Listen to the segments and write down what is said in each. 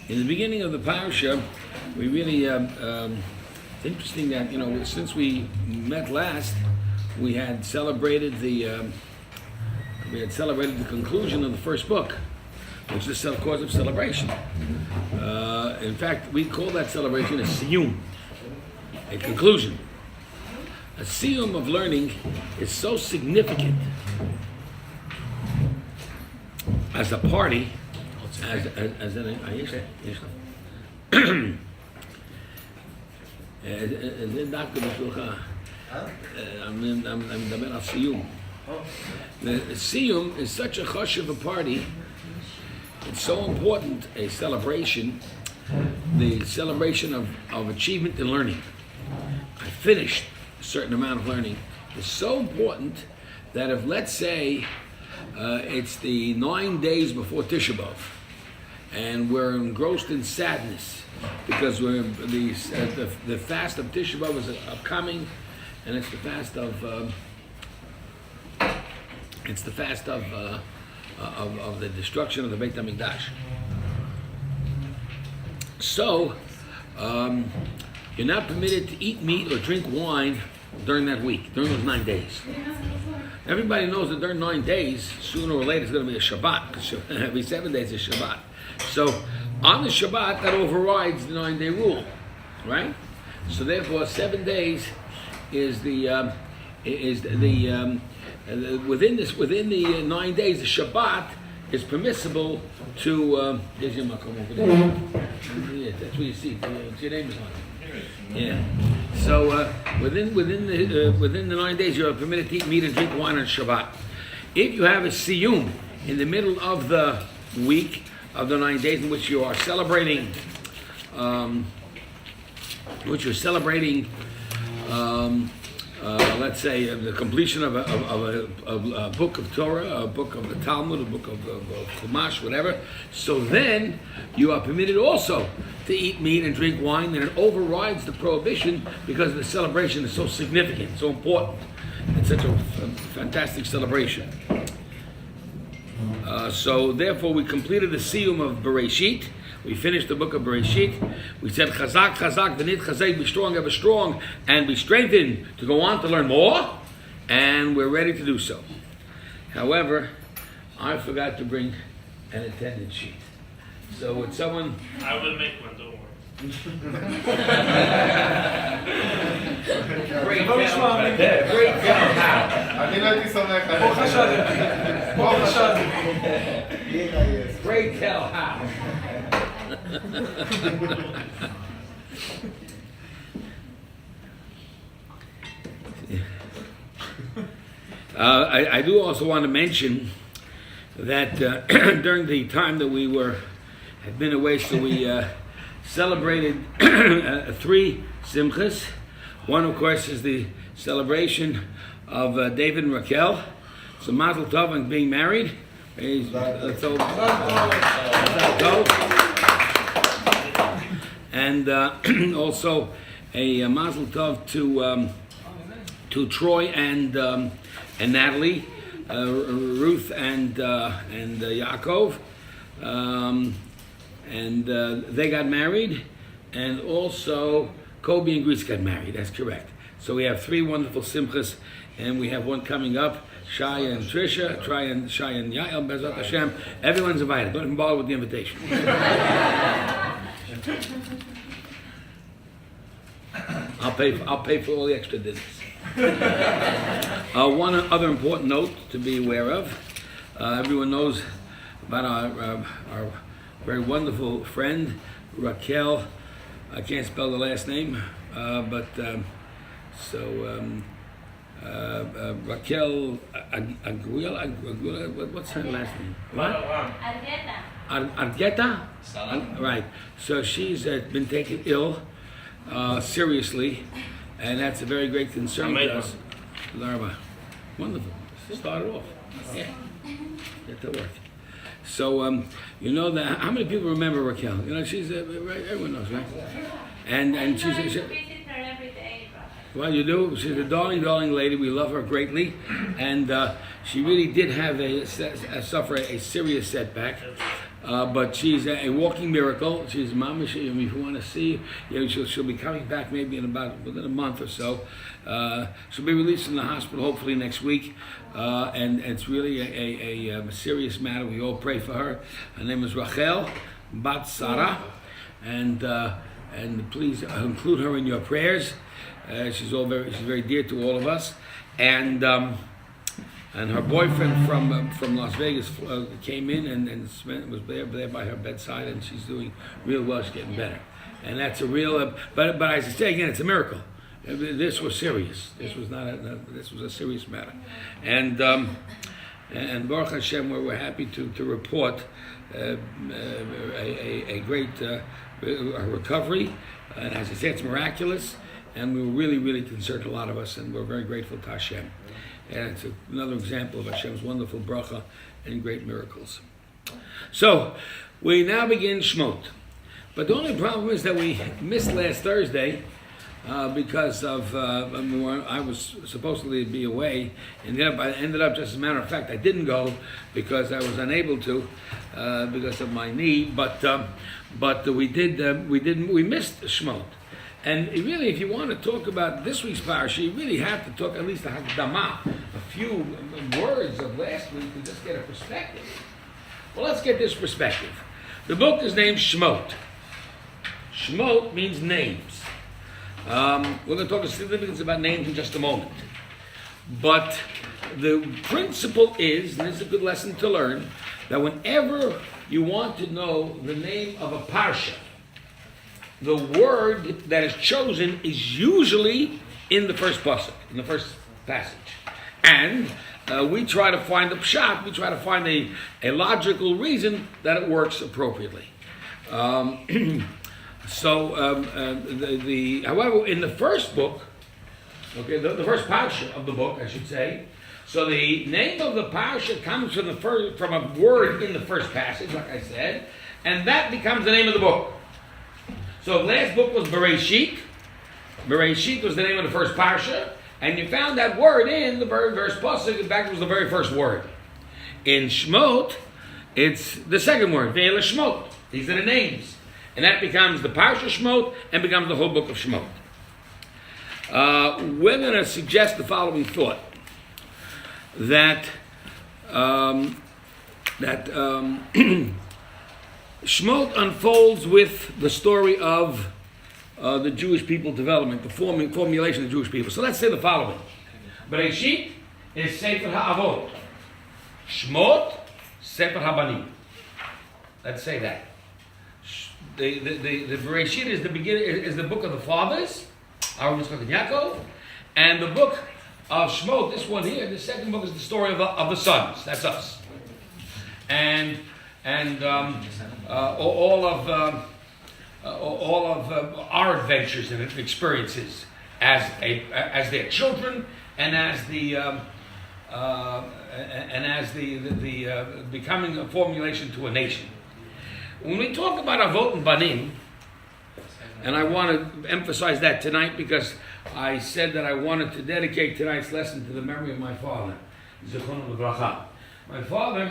In the beginning of the parsha, we really, it's interesting that, since we met last, we had celebrated the conclusion of the first book, which is a cause of celebration. In fact, we call that celebration a siyum, a conclusion. A siyum of learning is so significant as a party, as an the siyum is such a hush of a party. It's so important, a celebration, the celebration of achievement in learning. I finished a certain amount of learning. It's so important that if, let's say, it's the 9 days before Tisha B'Av, and we're engrossed in sadness because the fast of Tisha B'Av is upcoming, and it's the fast of the destruction of the Beit HaMikdash. So, you're not permitted to eat meat or drink wine during that week, during those 9 days. Everybody knows that during 9 days, sooner or later, it's going to be a Shabbat, because every 7 days is Shabbat. So, on the Shabbat, that overrides the 9-day rule, right? So, therefore, 7 days is within the 9 days, the Shabbat is permissible to. There's your makom over there. Yeah, that's where you see. Your name is on it. Yeah. So within the 9 days, you are permitted to eat meat and drink wine on Shabbat. If you have a siyum in the middle of the week of the 9 days in which you are celebrating, let's say the completion of a book of Torah, a book of the Talmud, a book of Chumash, whatever. So then you are permitted also to eat meat and drink wine, and it overrides the prohibition because the celebration is so significant, so important. It's such a fantastic celebration. So therefore we completed the siyum of Bereshit. We finished the book of Bereshit. We said, Chazak, Chazak, V'nit Chazek, be strong, ever strong, and be strengthened to go on to learn more, and we're ready to do so. However, I forgot to bring an attendance sheet. So would someone... I will make one, don't worry. Great tell. אני לא הייתי שמח. Great tell how. I do also want to mention that during the time that we had been away, so we celebrated 3 simchas. One, of course, is the celebration of David and Raquel. So Mazel Tov and being married. And also a Mazel Tov to Troy and Natalie, Ruth and Yaakov, and they got married, and also Kobe and Greece got married. That's correct. So we have 3 wonderful simchas, and we have one coming up. Shai and Trisha, Shai and Yael, Bezrat Hashem. Everyone's invited. Don't even bother with the invitation. I'll pay for all the extra dinners. One other important note to be aware of. Everyone knows about our very wonderful friend Raquel. I can't spell the last name, but Raquel Aguila, what's her last name? What? Argueta? Right. So she's been taken ill seriously, and that's a very great concern to us. Wonderful. Start it off. Yeah. Get to work. So, you know that. How many people remember Raquel? You know, she's everyone knows, right? And she's. Visit her every day, brother. Well, you do. She's a darling, darling lady. We love her greatly, and She really did have suffer a serious setback, but she's a walking miracle. She's mama. If you want to see, she'll be coming back maybe within a month or so. She'll be released from the hospital hopefully next week, and it's really a serious matter. We all pray for her. Her name is Rachel Bat Sarah, and please include her in your prayers. She's very dear to all of us, and her boyfriend from Las Vegas came in and was there by her bedside, and she's doing real well. She's getting better, and that's a real. But as I say again, it's a miracle. This was serious. This was a serious matter, and Baruch Hashem, we're happy to report a great recovery, and as I say, it's miraculous. And we were really, really concerned, a lot of us, and we're very grateful to Hashem. And it's another example of Hashem's wonderful bracha and great miracles. So, we now begin Shmot. But the only problem is that we missed last Thursday because of, I was supposed to be away, and I ended up, just as a matter of fact, I didn't go because I was unable to because of my knee, but we missed Shmot. And really, if you want to talk about this week's parsha, you really have to talk at least a hakdama, a few words of last week to just get a perspective. Well, let's get this perspective. The book is named Shmot. Shmot means names. We're going to talk a significance about names in just a moment. But the principle is, and this is a good lesson to learn, that whenever you want to know the name of a parsha, the word that is chosen is usually in the first pasuk, in the first passage. And we try to find a pshat, we try to find a logical reason that it works appropriately. However, in the first book, okay, the first parsha of the book, I should say, so the name of the parsha comes from a word in the first passage, like I said, and that becomes the name of the book. So the last book was Bereshit. Bereshit was the name of the first parsha, and you found that word in the very first pasuk. In fact, it was the very first word. In Shmot, it's the second word, Ve'ela Shmot. These are the names, and that becomes the parsha Shmot and becomes the whole book of Shmot. We're going to suggest the following thought: that Shmot unfolds with the story of the Jewish people development, the formulation of the Jewish people. So let's say the following. Bereshit is Sefer HaAvot. Shmot, Sefer HaBanim. Let's say that. The Bereshit is the beginning, is the book of the fathers, our Yitzchak and Yaakov, and the book of Shmot, this one here, the second book is the story of the sons. That's us. And all of our adventures and experiences as their children, and as the becoming a formulation to a nation. When we talk about Avot and Banim, and I want to emphasize that tonight because I said that I wanted to dedicate tonight's lesson to the memory of my father, Zichrono Livracha. My father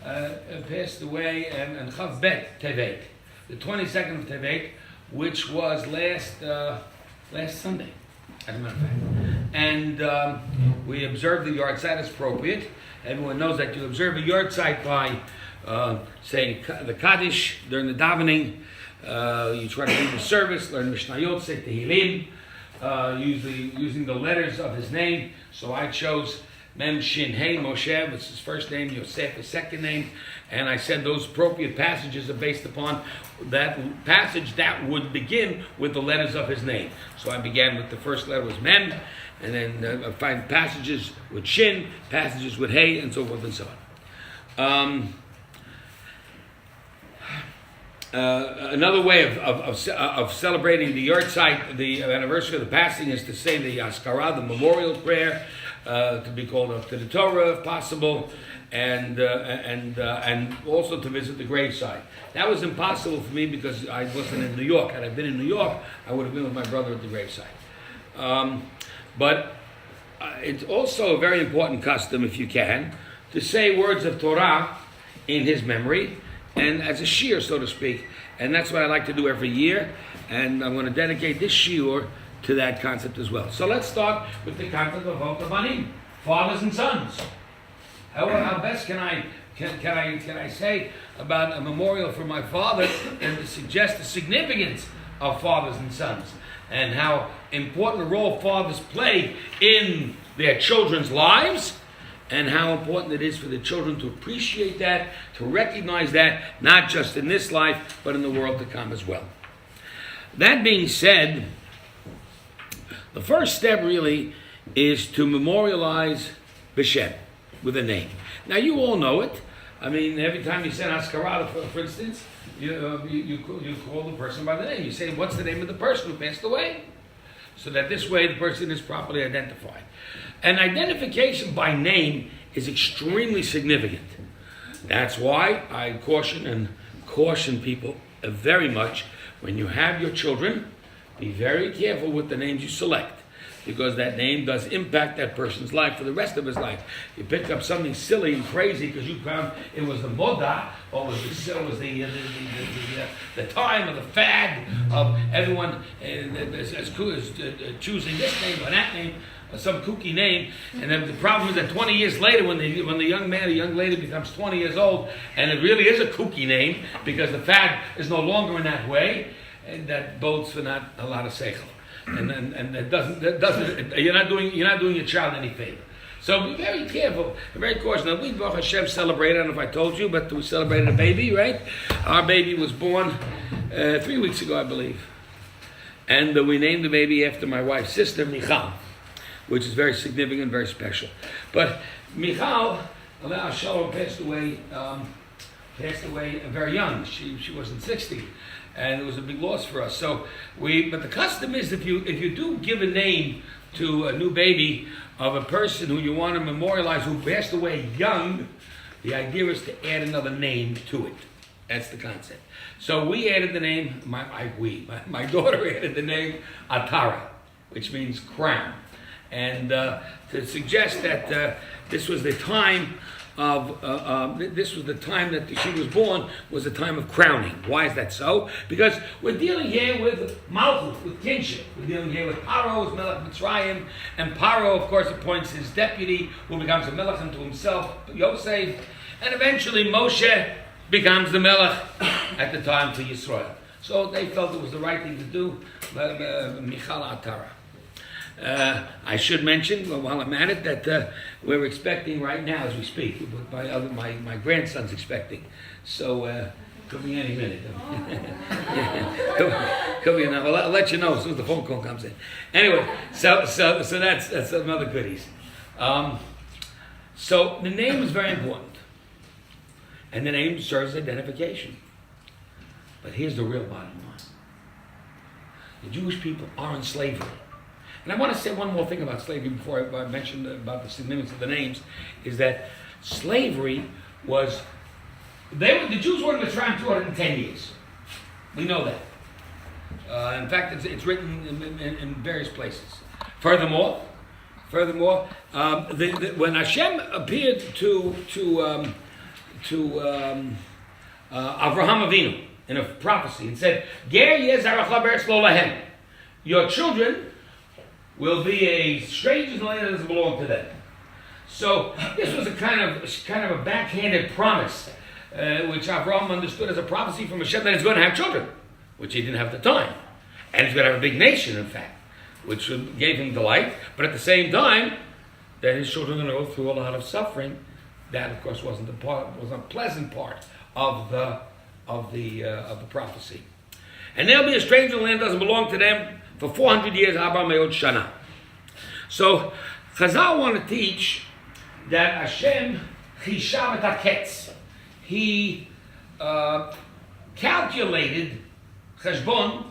passed away on Chav Bet Tevet, the 22nd of Tevet, which was last Sunday, as a matter of fact. And we observed the yahrzeit as appropriate. Everyone knows that you observe a yahrzeit by saying the Kaddish during the davening. You try to read the service, learn Mishnayot, say Tehillim, using the letters of his name. So I chose Mem Shin Hey Moshe, which is his first name, Yosef, his second name, and I said those appropriate passages are based upon that passage that would begin with the letters of his name. So I began with the first letter was Mem, and then I find passages with Shin, passages with Hey, and so forth and so on. Another way of celebrating the yahrzeit, the anniversary of the passing, is to say the Askara, the memorial prayer, to be called up to the Torah if possible, and also to visit the graveside. That was impossible for me because I wasn't in New York. Had I been in New York, I would have been with my brother at the graveside. But it's also a very important custom, if you can, to say words of Torah in his memory, and as a shiur, so to speak. And that's what I like to do every year, and I'm going to dedicate this shiur to that concept as well. So let's start with the concept of Avot Banim, fathers and sons. How best can I say about a memorial for my father and to suggest the significance of fathers and sons and how important a role fathers play in their children's lives, and how important it is for the children to appreciate that, to recognize that, not just in this life, but in the world to come as well. That being said, the first step really is to memorialize B'Shem, with a name. Now you all know it. I mean, every time you send Askarada, for instance, you call the person by the name. You say, what's the name of the person who passed away? So that this way the person is properly identified. And identification by name is extremely significant. That's why I caution people very much, when you have your children, be very careful with the names you select, because that name does impact that person's life for the rest of his life. You pick up something silly and crazy because you found it was the moda, or was the time of the fad of everyone choosing this name or that name, or some kooky name. And then the problem is that 20 years later, when the young man or young lady becomes 20 years old, and it really is a kooky name because the fad is no longer in that way, and that bodes for not a lot of seichel. And that doesn't you're not doing your child any favor. So be very careful, very cautious. Now we, Baruch Hashem, celebrated, I don't know if I told you, but we celebrated a baby, right? Our baby was born 3 weeks ago, I believe. And we named the baby after my wife's sister, Michal, which is very significant, very special. But Michal, Allah Shalom, passed away very young. She wasn't 60. And it was a big loss for us. But the custom is, if you do give a name to a new baby of a person who you want to memorialize who passed away young, the idea is to add another name to it. That's the concept. So we added the name, my daughter added the name Atara, which means crown. And to suggest that this was the time that she was born, was a time of crowning. Why is that so? Because we're dealing here with Malchut, with kinship. We're dealing here with Paro, who's Melech Mitzrayim, and Paro, of course, appoints his deputy, who becomes a Melech unto himself, Yosef, and eventually Moshe becomes the Melech at the time for Yisrael. So they felt it was the right thing to do, Michal Atara. I should mention, while I'm at it, that we're expecting right now as we speak. My grandson's expecting, so could be any minute. Could be now. I'll let you know as soon as the phone call comes in. Anyway, so that's some other goodies. So the name is very important, and the name serves identification. But here's the real bottom line: the Jewish people are in slavery. And I want to say one more thing about slavery before I mention about the significance of the names, is that slavery was, the Jews were in Mitzrayim 210 years. We know that. In fact, it's written in various places. Furthermore, when Hashem appeared to Avraham Avinu in a prophecy and said, "Ger yezarach be'eretz lo lahem," your children will be a stranger in the land that doesn't belong to them. So this was a kind of a backhanded promise, which Avraham understood as a prophecy from Hashem that he's going to have children, which he didn't have at the time, and he's going to have a big nation, in fact, which gave him delight. But at the same time, that his children are going to go through a lot of suffering. That, of course, wasn't a pleasant part of the prophecy. And they'll be a stranger in the land that doesn't belong to them for 400 years, Abba Meod Shana. So, Chazal want to teach that Hashem Chishav et HaKetz. He calculated Cheshbon,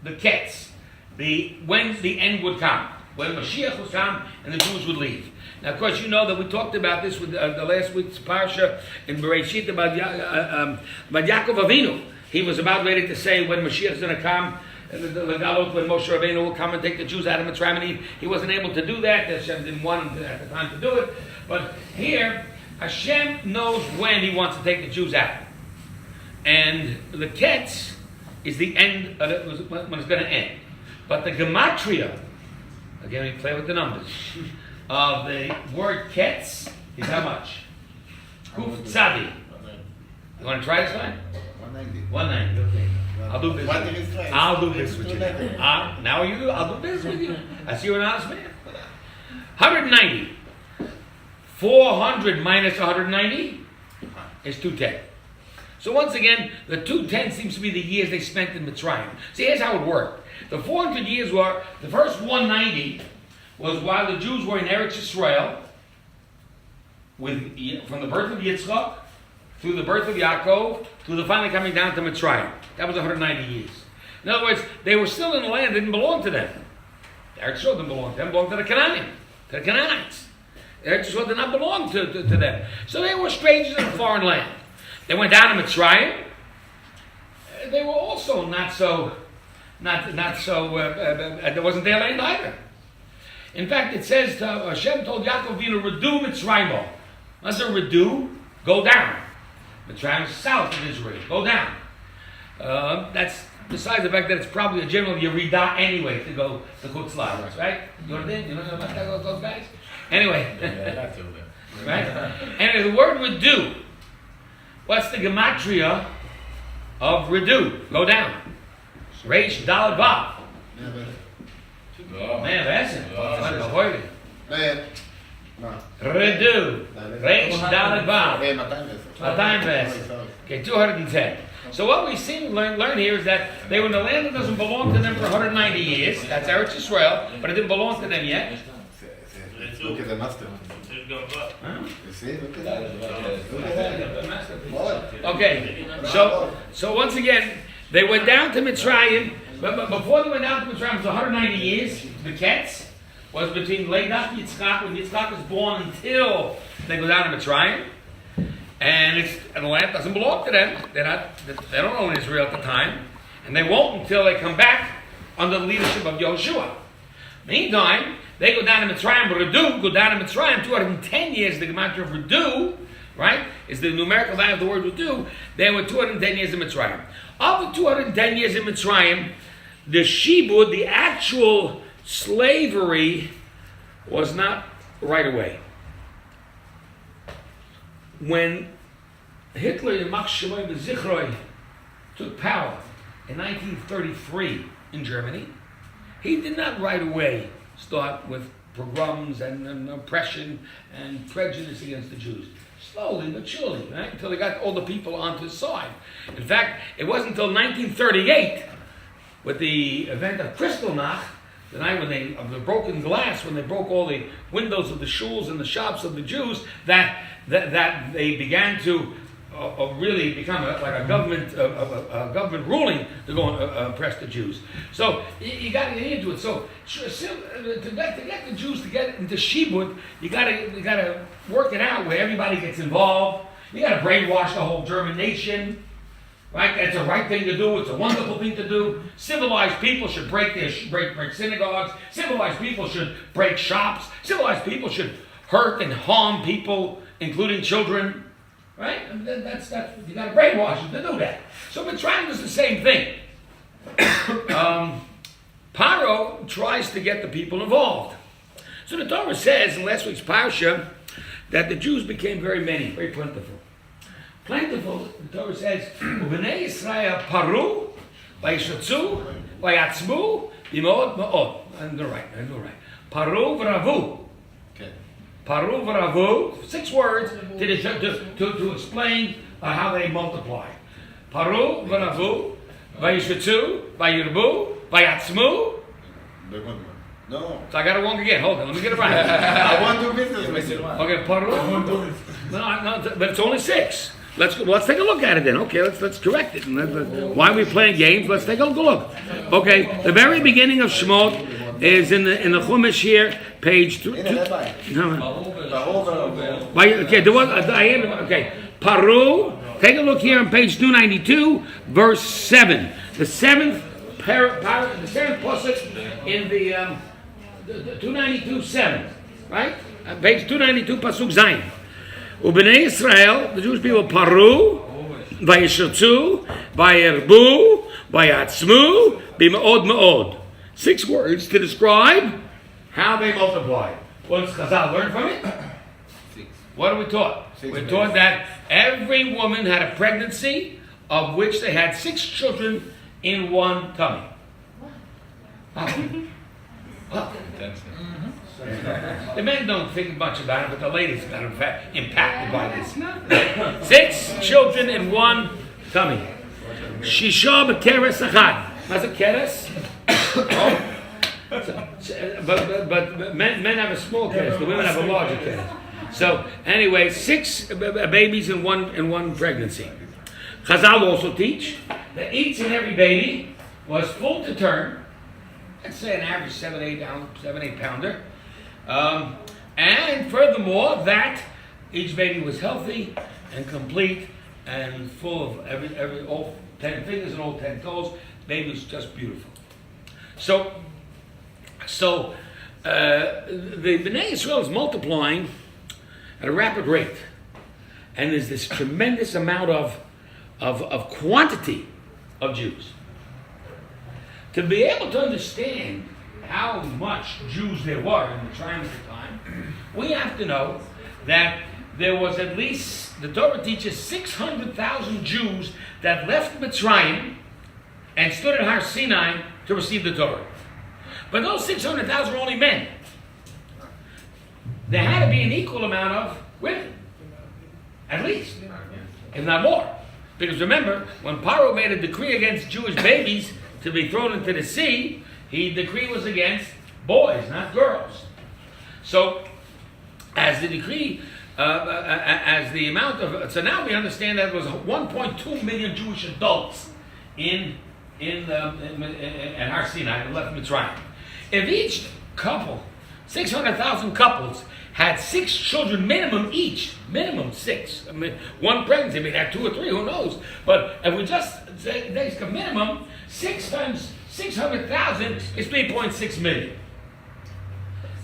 the Ketz, when the end would come, when Mashiach would come and the Jews would leave. Now, of course, you know that we talked about this with the last week's parsha in Bereshit about Yaakov Avinu. He was about ready to say when Mashiach is going to come, the Galut, when Moshe Rabbeinu will come and take the Jews out of Mitzrayim, and he wasn't able to do that. Hashem didn't want him at the time to do it. But here, Hashem knows when he wants to take the Jews out. And the Ketz is the end of it, when it's going to end. But the Gematria, again, we play with the numbers, of the word Ketz is how much? Kuf Tzadi. You want to try this one? 190. 190, okay. I'll do business. I'll do business with you. Now I'll do business with you. I see you're an honest man. 190. 400 minus 190 is 210. So once again, the 210 seems to be the years they spent in Mitzrayim. See, here's how it worked. The 400 years were, the first 190 was while the Jews were in Eretz Yisrael, from the birth of Yitzchak, through the birth of Yaakov, through the finally coming down to Mitzrayim. That was 190 years. In other words, they were still in the land that didn't belong to them. Eretz Yisrael didn't belong to them, it belonged to the Canaanim, to the Canaanites. Eretz Yisrael did not belong to them. So they were strangers in a foreign land. They went down to Mitzrayim. They were also not so, it wasn't their land either. In fact, it says, Hashem told Yaakov, Redu Mitzrayim. What's a Redu? Go down. Mitzrayim is south of Israel. Go down. That's besides the fact that it's probably a general Yerida anyway to go to Chutz La'aretz, right? You know about those guys? Anyway. Right? Anyway, the word Redu. What's the gematria of Redu? Go down. Reish Daled Vav. Man, that's it. Redu. Reish Daled Vav. Okay, 210. So what we learn here is that they were in a land that doesn't belong to them for 190 years. That's Eretz Yisrael, but it didn't belong to them yet. Look at the master. Okay, so once again, they went down to Mitzrayim, but before they went down to Mitzrayim, it was 190 years. The Ketz was between Leidat Yitzchak, when Yitzchak was born, until they go down to Mitzrayim. And the land doesn't belong to them. They don't own Israel at the time, and they won't until they come back under the leadership of Yehoshua. Meantime, they go down to Mitzrayim, Redu, go down to Mitzrayim, 210 years, the gematria of Redu, right, is the numerical value of the word Redu. They were 210 years in Mitzrayim. Of the 210 years in Mitzrayim, the shibud, the actual slavery, was not right away. When Hitler and Max Shlomo Zichroi took power in 1933 in Germany, he did not right away start with pogroms and oppression and prejudice against the Jews. Slowly but surely, right? Until he got all the people onto his side. In fact, it wasn't until 1938, with the event of Kristallnacht, the night of the broken glass, when they broke all the windows of the shuls and the shops of the Jews, that they began to really become like a government ruling to go and oppress the Jews. So you got to get into it. So to get the Jews to get into shibud, you got to work it out where everybody gets involved. You got to brainwash the whole German nation. Right? That's the right thing to do. It's a wonderful thing to do. Civilized people should break synagogues. Civilized people should break shops. Civilized people should hurt and harm people, including children. Right? And that's you got to brainwash them to do that. So Mitzrayim is the same thing. Paro tries to get the people involved. So the Torah says in last week's parsha that the Jews became very many, very plentiful. Plentiful, the Torah says, "U'bnei Yisrael paru, vayishatzu, vayatzmu, b'mod ma'od." I'm doing right. Paru v'ravu. Okay. Paru v'ravu. 6 words to explain how they multiply. Paru v'ravu, vayishatzu, vayirbu, vayatzmu. No. So I got it wrong again. Hold on, let me get it right. I want to do business. Okay, paru. No, but it's only 6. Let's take a look at it then. Okay, let's correct it. Why are we playing games? Let's take a look. Okay, the very beginning of Shemot is in the Chumash here, page 2. Okay, Paru. Take a look here on page 292, verse 7. The 7th the seventh pasuk in the 292:7, right? Page 292, pasuk Zayin. Ubnei Israel, the Jewish people, paru, vayishatzu, vayerbu, vayatzmu, b'me'od me'od. 6 words to describe how they multiplied. What does Chazal learn from it? 6. What are we taught? We're taught that every woman had a pregnancy of which they had 6 children in one tummy. Well, the men don't think much about it, but the ladies got impacted by this. 6 children in one tummy. Shisha b'keres achad. What's a keres? But men have a small keres. The women have a larger keres. So anyway, 6 babies in one pregnancy. Chazal also teach that each and every baby was full to term. Let's say an average 7-8 pounder. And furthermore, that each baby was healthy and complete and full of all 10 fingers and all 10 toes. Baby was just beautiful. So the Bnei Israel is multiplying at a rapid rate, and there's this tremendous amount of quantity of Jews. To be able to understand how much Jews there were in the time at the time, we have to know that there was at least, the Torah teaches, 600,000 Jews that left Mitzrayim and stood at Har Sinai to receive the Torah. But those 600,000 were only men. There had to be an equal amount of women, at least, if not more. Because remember, when Paro made a decree against Jewish babies to be thrown into the sea, the decree was against boys, not girls. So, as the decree, as the amount of, so now we understand that there was 1.2 million Jewish adults in Har Sinai that left Mitzrayim. If each couple, 600,000 couples, had 6 children minimum each, minimum 6. I mean, one pregnancy, we had 2 or 3, who knows? But if we just say a minimum, 6 times 600,000 is 3.6 million.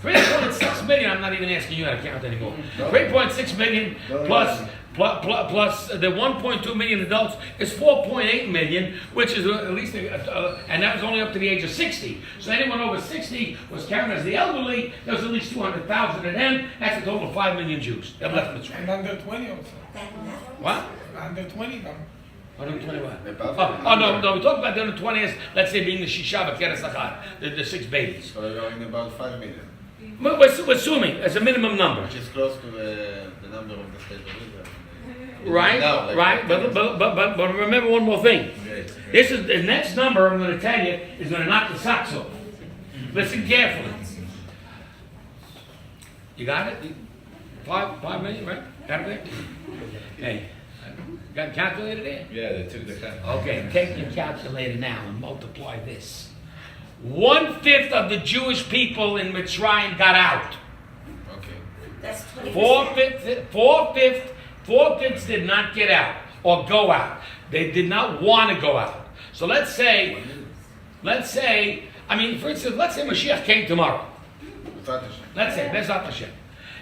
3.6 million, I'm not even asking you how to count anymore. 3.6 million plus the 1.2 million adults is 4.8 million, which is at least, and that was only up to the age of 60. So anyone over 60 was counted as the elderly. There was at least 200,000 of them. That's a total of 5 million Jews that left Mitzrayim. And under 20 also. What? Under 20 now. Under 21. No, we talk about the under 20s, let's say being the Shisha B'keres Achad, the 6 babies. So you're in about 5 million. We're assuming as a minimum number. Which is close to the number of the state of Israel. Right, Now, like, right. But remember one more thing. This is the next number I'm going to tell you is going to knock the socks off. Listen carefully. You got it? 5 million, right? Got it there? Okay. Got a calculator there? Yeah, they took the calculator. Okay, take your calculator now and multiply this. 1/5 of the Jewish people in Mitzrayim got out. Okay. That's 20%. 4/5 did not get out or go out. They did not want to go out. So let's say, I mean, for instance, let's say Mashiach came tomorrow. Let's say, Bezat Hashem.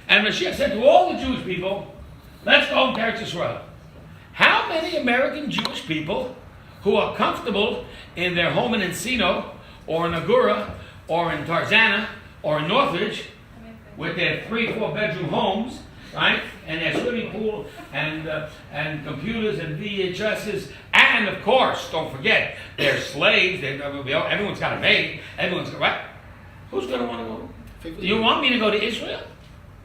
And Mashiach said to all the Jewish people, let's go home to Eretz Yisrael. How many American Jewish people who are comfortable in their home in Encino, or in Agura, or in Tarzana, or in Northridge, with their 3-4 bedroom homes, right? And their swimming pool, and computers, and VHSs, and of course, don't forget, they're slaves. Everyone's got a maid. Everyone's got, right? Who's going to want to go? You want me to go to Israel?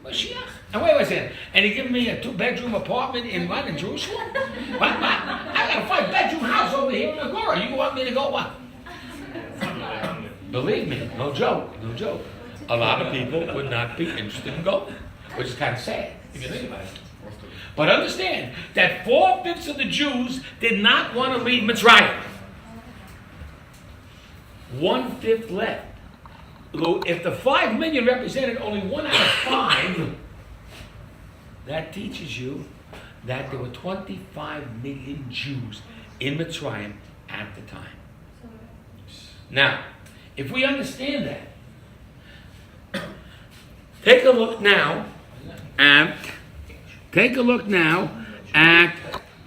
Mashiach. And wait a second. And he giving me a 2-bedroom apartment in Jerusalem? What? I got a 5-bedroom house over here in Agora. You want me to go what? Believe me, no joke. A lot of people would not be interested in going, which is kind of sad if you think about it. But understand that 4/5 of the Jews did not want to leave Mitzrayim. 1/5 left. If the 5 million represented only 1 out of 5, that teaches you that there were 25 million Jews in Mitzrayim at the time. Now, if we understand that, take a look now at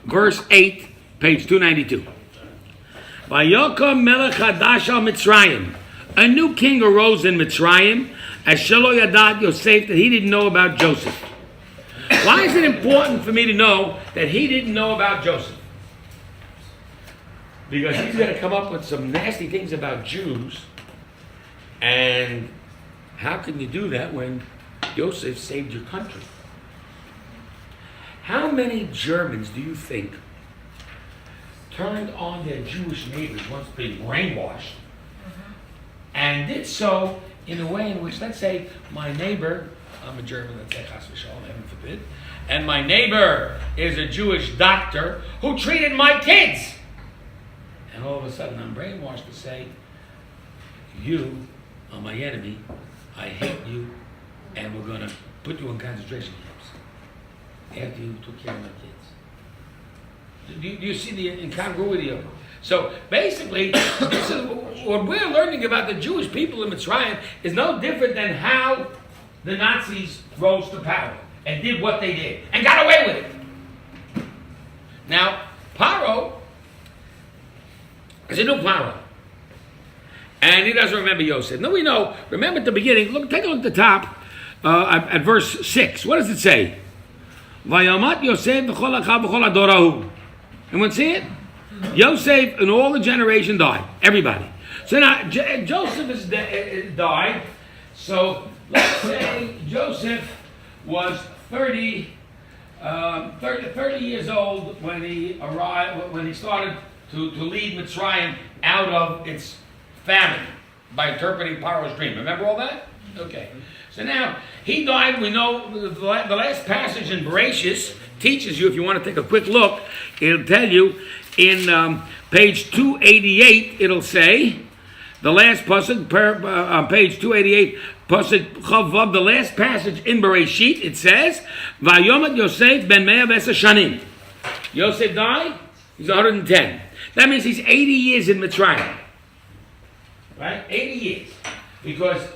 verse 8, page 292. Vayokom melech hadash al Mitzrayim. A new king arose in Mitzrayim, as Shelo Yadat Yosef, that he didn't know about Joseph. Why is it important for me to know that he didn't know about Joseph? Because he's going to come up with some nasty things about Jews. And how can you do that when Joseph saved your country? How many Germans do you think turned on their Jewish neighbors once being brainwashed and did so in a way in which, let's say, my neighbor, I'm a German, let's say, Shabbat Shalom, heaven forbid, and my neighbor is a Jewish doctor who treated my kids. And all of a sudden I'm brainwashed to say, you are my enemy, I hate you, and we're going to put you in concentration camps after you took care of my kids. Do you see the incongruity of it? So basically, this is what we're learning about the Jewish people in Mitzrayim is no different than how the Nazis rose to power and did what they did and got away with it. Now, Paro is a new Paro. And he doesn't remember Yosef. No, we know. Remember at the beginning. Look, take a look at the top at verse 6. What does it say? Vayamat Yosef v'chol achav v'chol adorahu. Anyone see it? Yosef and all the generation died. Everybody. So now Joseph has died. So let's say Joseph was 30 years old when he arrived, when he started to lead Mitzrayim out of its famine by interpreting Paro's dream. Remember all that? Okay. So now, he died. We know the last passage in Bereshis teaches you, if you want to take a quick look, it'll tell you in page 288, it'll say, the last pasuk, page 288, pasuk Chavav, the last passage in Bereshit, it says, Vayomat Yosef ben 110 shanim. Yosef died, he's 110. That means he's 80 years in Mitzrayim. Right? 80 years. Because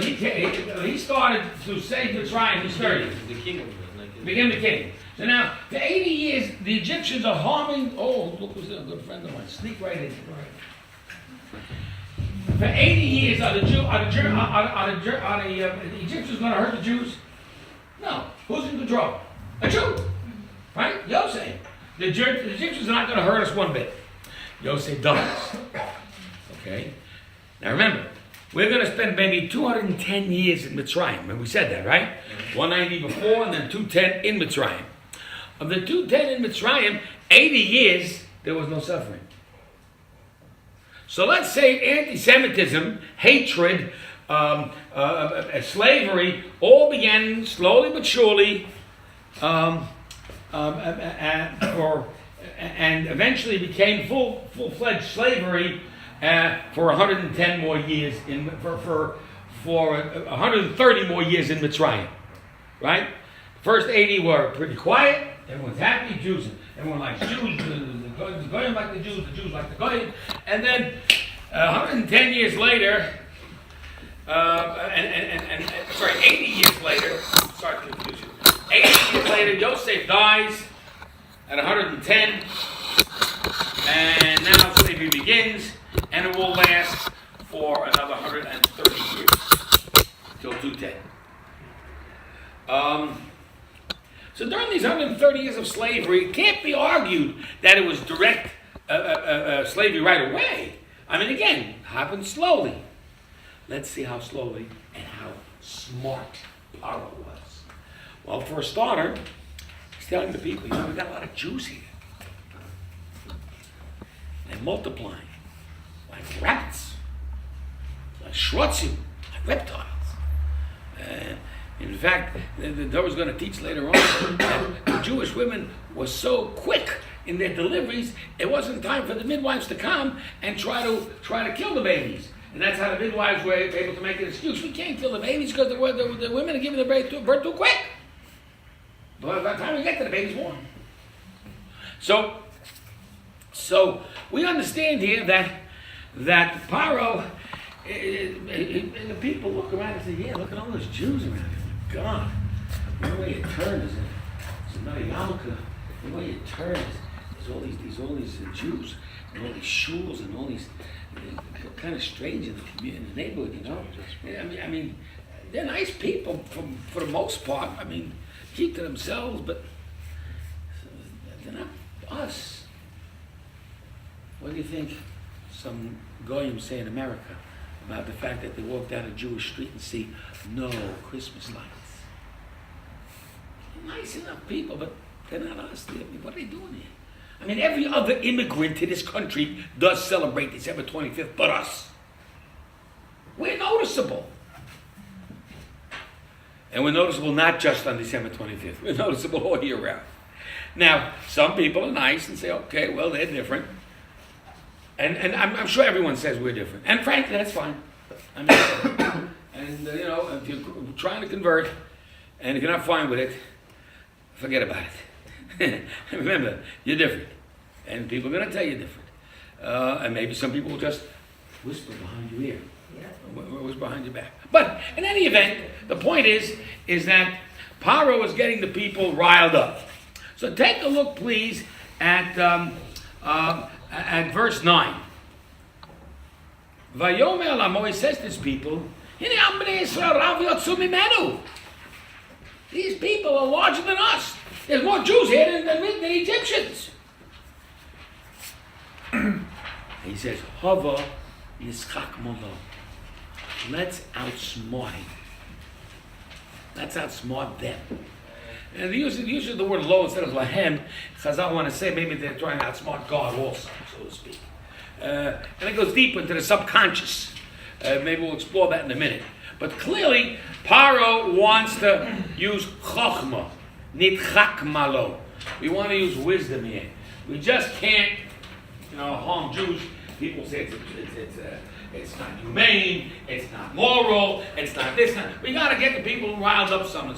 he started to save Mitzrayim, he's 30. The king Became the king. So now, for 80 years, the Egyptians are harming. Oh, look who's a good friend of mine. Sneak right in. For 80 years, are the Egyptians going to hurt the Jews? No. Who's in control? A Jew. Right? Yosef. The Egyptians are not going to hurt us one bit. Yosef dies. Okay? Now remember, we're going to spend maybe 210 years in Mitzrayim. And we said that, right? 190 before and then 210 in Mitzrayim. Of the 210 in Mitzrayim, 80 years, there was no suffering. So let's say anti-Semitism, hatred, slavery, all began slowly but surely, and eventually became full-fledged slavery for 110 more years for 130 more years in Mitzrayim, right? First 80 were pretty quiet. Everyone's happy. Jews, everyone likes Jews. The Goyim like the Jews like the Goyim. And then 110 years later, 80 years later. Sorry to confuse you. 80 years later, Yosef dies at 110, and now slavery begins. And it will last for another 130 years, till 210. So during these 130 years of slavery, it can't be argued that it was direct slavery right away. I mean, again, it happened slowly. Let's see how slowly and how smart Paro was. Well, for a starter, he's telling the people, we've got a lot of Jews here. They're multiplying. Like rabbits, like shrotzim, like reptiles. In fact, the Torah is going to teach later on that the Jewish women were so quick in their deliveries, it wasn't time for the midwives to come and try to kill the babies. And that's how the midwives were able to make an excuse. We can't kill the babies because the women are giving the birth too quick. But by the time we get to the baby's born. So we understand here that that Paro, and the people look around and say, yeah, look at all those Jews around here. God, the way you turn is another yarmulke. The way you turn is there's all these Jews and all these shuls and all these kind of strange in the community, in the neighborhood, you know. I mean, they're nice people for the most part. I mean, keep to themselves, but they're not us. What do you think some goyim say in America about the fact that they walk down a Jewish street and see no Christmas lights? They're nice enough people, but they're not us. What are they doing here? I mean, every other immigrant to this country does celebrate December 25th, but us. We're noticeable. And we're noticeable not just on December 25th. We're noticeable all year round. Now, some people are nice and say, okay, well, they're different. And I'm sure everyone says we're different. And frankly, that's fine. I mean, and, you know, if you're trying to convert, and if you're not fine with it, forget about it. Remember, you're different. And people are going to tell you different. And maybe some people will just whisper behind your ear. Whisper behind your back. But in any event, the point is that Paro is getting the people riled up. So take a look, please, at verse 9. Vayomer Lamo, he says to his people, these people are larger than us. There's more Jews here than Egyptians. He says, Hava Yischak Molo. Let's outsmart him. Let's outsmart them. And the use of the word lo instead of lahem, Chazal want to say maybe they're trying to outsmart God also, so to speak. And it goes deep into the subconscious. Maybe we'll explore that in a minute. But clearly, Paro wants to use chokhmah, nitchak malo. We want to use wisdom here. We just can't, harm Jews. People say it's not humane, it's not moral, it's not this. We got to get the people riled up somehow.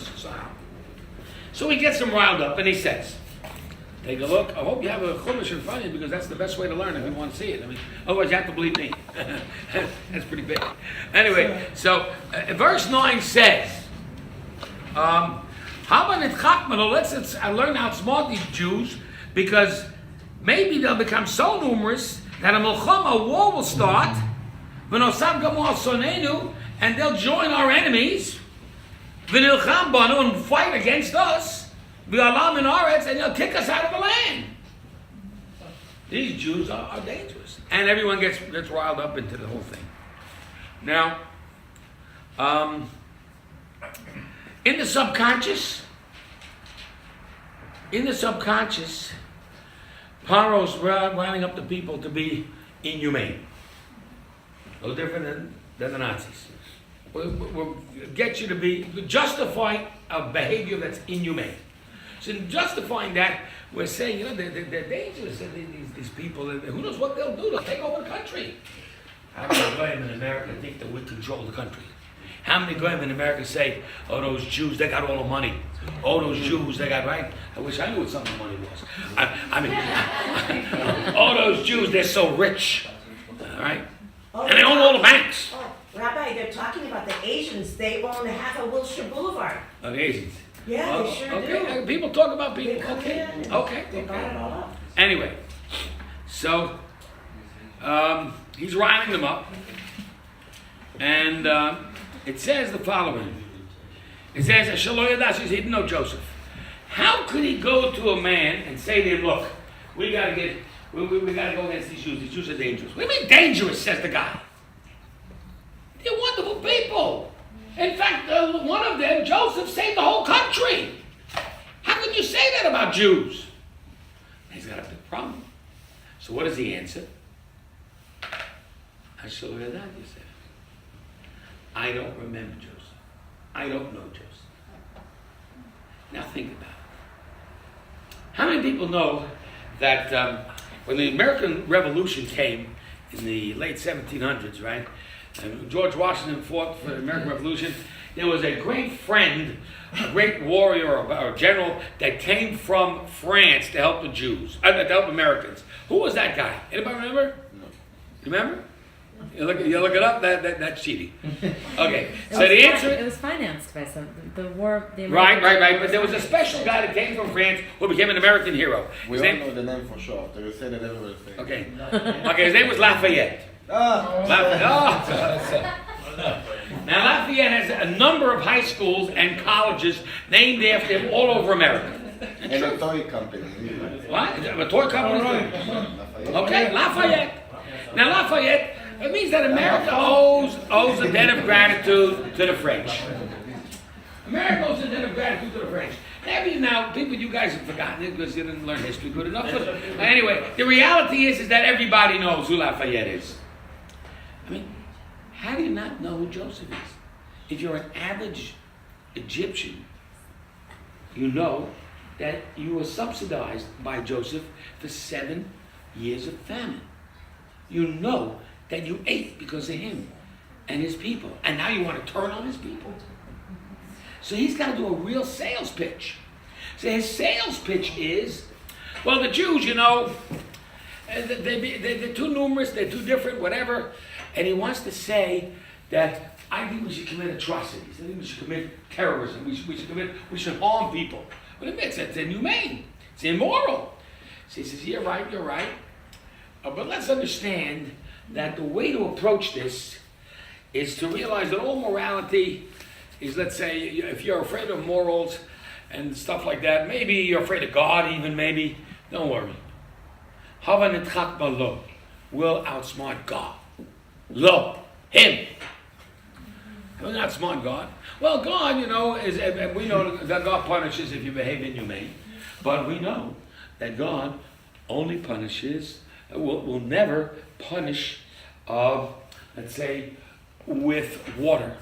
So he gets them riled up, and he says, take a look. I hope you have a chumash in front of you, because that's the best way to learn if you want to see it. I mean, otherwise you have to believe me. That's pretty big. Anyway, so verse 9 says, how about it chakmano? Let's learn how to outsmart these Jews, because maybe they'll become so numerous that a war will start, and they'll join our enemies, and fight against us, and they'll kick us out of the land. These Jews are dangerous. And everyone gets riled up into the whole thing. Now, in the subconscious, Paro's rounding up the people to be inhumane. No different than the Nazis. We'll get you to justify a behavior that's inhumane. So in justifying that, we're saying, they're dangerous. These people, who knows what they'll do? They'll take over the country. How many goyim in America think that we control the country? How many goyim in America say, oh, those Jews, they got all the money. Oh, those Jews, they got, right? I wish I knew what some of the money was. I mean, all those Jews, they're so rich. All right? Oh, and they own all the banks. Oh, Rabbi, they're talking about the Asians. They own half of Wilshire Boulevard. Oh, the Asians. Yeah, they sure okay. do. People talk about people. They come in. Okay. They got it all up. Anyway, so he's riling them up, and it says the following. It says, he didn't know Joseph. How could he go to a man and say to him, look, we got to go against these Jews. These Jews are dangerous. What do you mean dangerous, says the guy. They're wonderful people. In fact, one of them, Joseph, saved the whole country. How can you say that about Jews? He's got a big problem. So what does he answer? I shall hear that, you say. I don't remember Joseph. I don't know Joseph. Now think about it. How many people know that when the American Revolution came in the late 1700s, right? And George Washington fought for the American Revolution. There was a great friend, a great warrior or general that came from France to help the Jews, to help Americans. Who was that guy? Anybody remember? No. You remember? You look it up. That's cheating. Okay. It So was the answer. It was financed by the war. The Right. American But there was a special guy that came from France who became an American hero. We His all name. know the name for sure. After you say that, everybody say. Okay. Okay. His name was Lafayette. Lafayette. Now Lafayette has a number of high schools and colleges named after him all over America. And a toy company. What? A toy company? Okay, Lafayette. Now Lafayette, it means that America owes a debt of gratitude to the French. America owes a debt of gratitude to the French. Maybe now, people, you guys have forgotten it because you didn't learn history good enough. But anyway, the reality is that everybody knows who Lafayette is. I mean, how do you not know who Joseph is? If you're an average Egyptian, you know that you were subsidized by Joseph for 7 years of famine. You know that you ate because of him and his people. And now you want to turn on his people. So he's got to do a real sales pitch. So his sales pitch is, well, the Jews, you know, they're too numerous, they're too different, whatever. And he wants to say that I think we should commit atrocities. I think we should commit terrorism. We should harm people. But it admits it's inhumane. It's immoral. So he says, you're right. But let's understand that the way to approach this is to realize that all morality is, let's say, if you're afraid of morals and stuff like that, maybe you're afraid of God even, maybe, don't worry. Hava nitchak balo will outsmart God. Lo, him. He'll outsmart God. Well, God, you know, and we know that God punishes if you behave inhumane, but we know that God only punishes, will never punish, let's say, with water.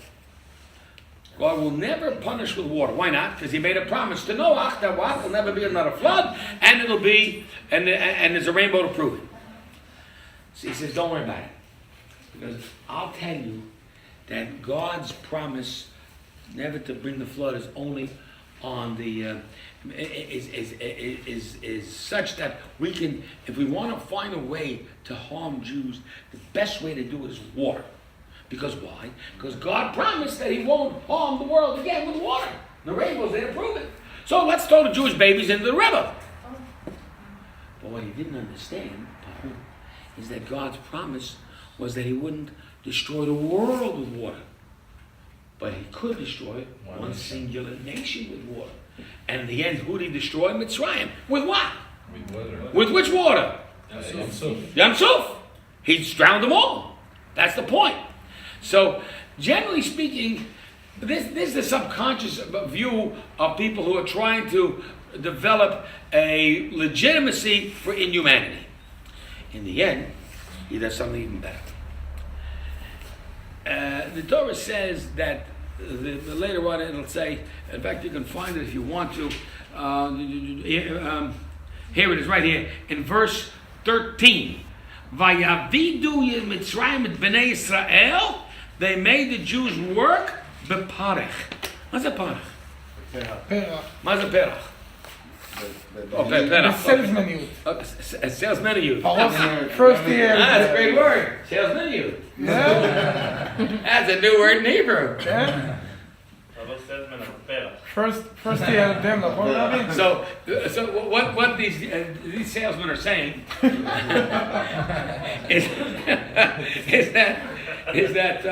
God will never punish with water. Why not? Because he made a promise to Noah that what? There'll never be another flood, and it'll be, and there's a rainbow to prove it. So he says, don't worry about it. Because I'll tell you that God's promise never to bring the flood is only on the, is such that we can, if we want to find a way to harm Jews, the best way to do it is water. Because why? Because God promised that he won't harm the world again with water. The rainbow's there to prove it. So let's throw the Jewish babies into the river. But what he didn't understand is that God's promise was that he wouldn't destroy the world with water. But he could destroy one singular nation with water. And in the end, who did he destroy? Mitzrayim. With what? With water. With which water? Yam Suf. He drowned them all. That's the point. So, generally speaking, this is the subconscious view of people who are trying to develop a legitimacy for inhumanity. In the end, he does something even better. The Torah says that the later on it'll say, in fact you can find it if you want to, here it is right here, in verse 13. Vayavidu Mitzrayim et Bnei Yisrael, they made the Jews work beparech. What's a parech? What's a perach? The salesman. Salesman. First year. That's a great word. Salesman. Yeah. That's a new word in Hebrew. Yeah. First year of them, Rabbi. So what these salesmen are saying is that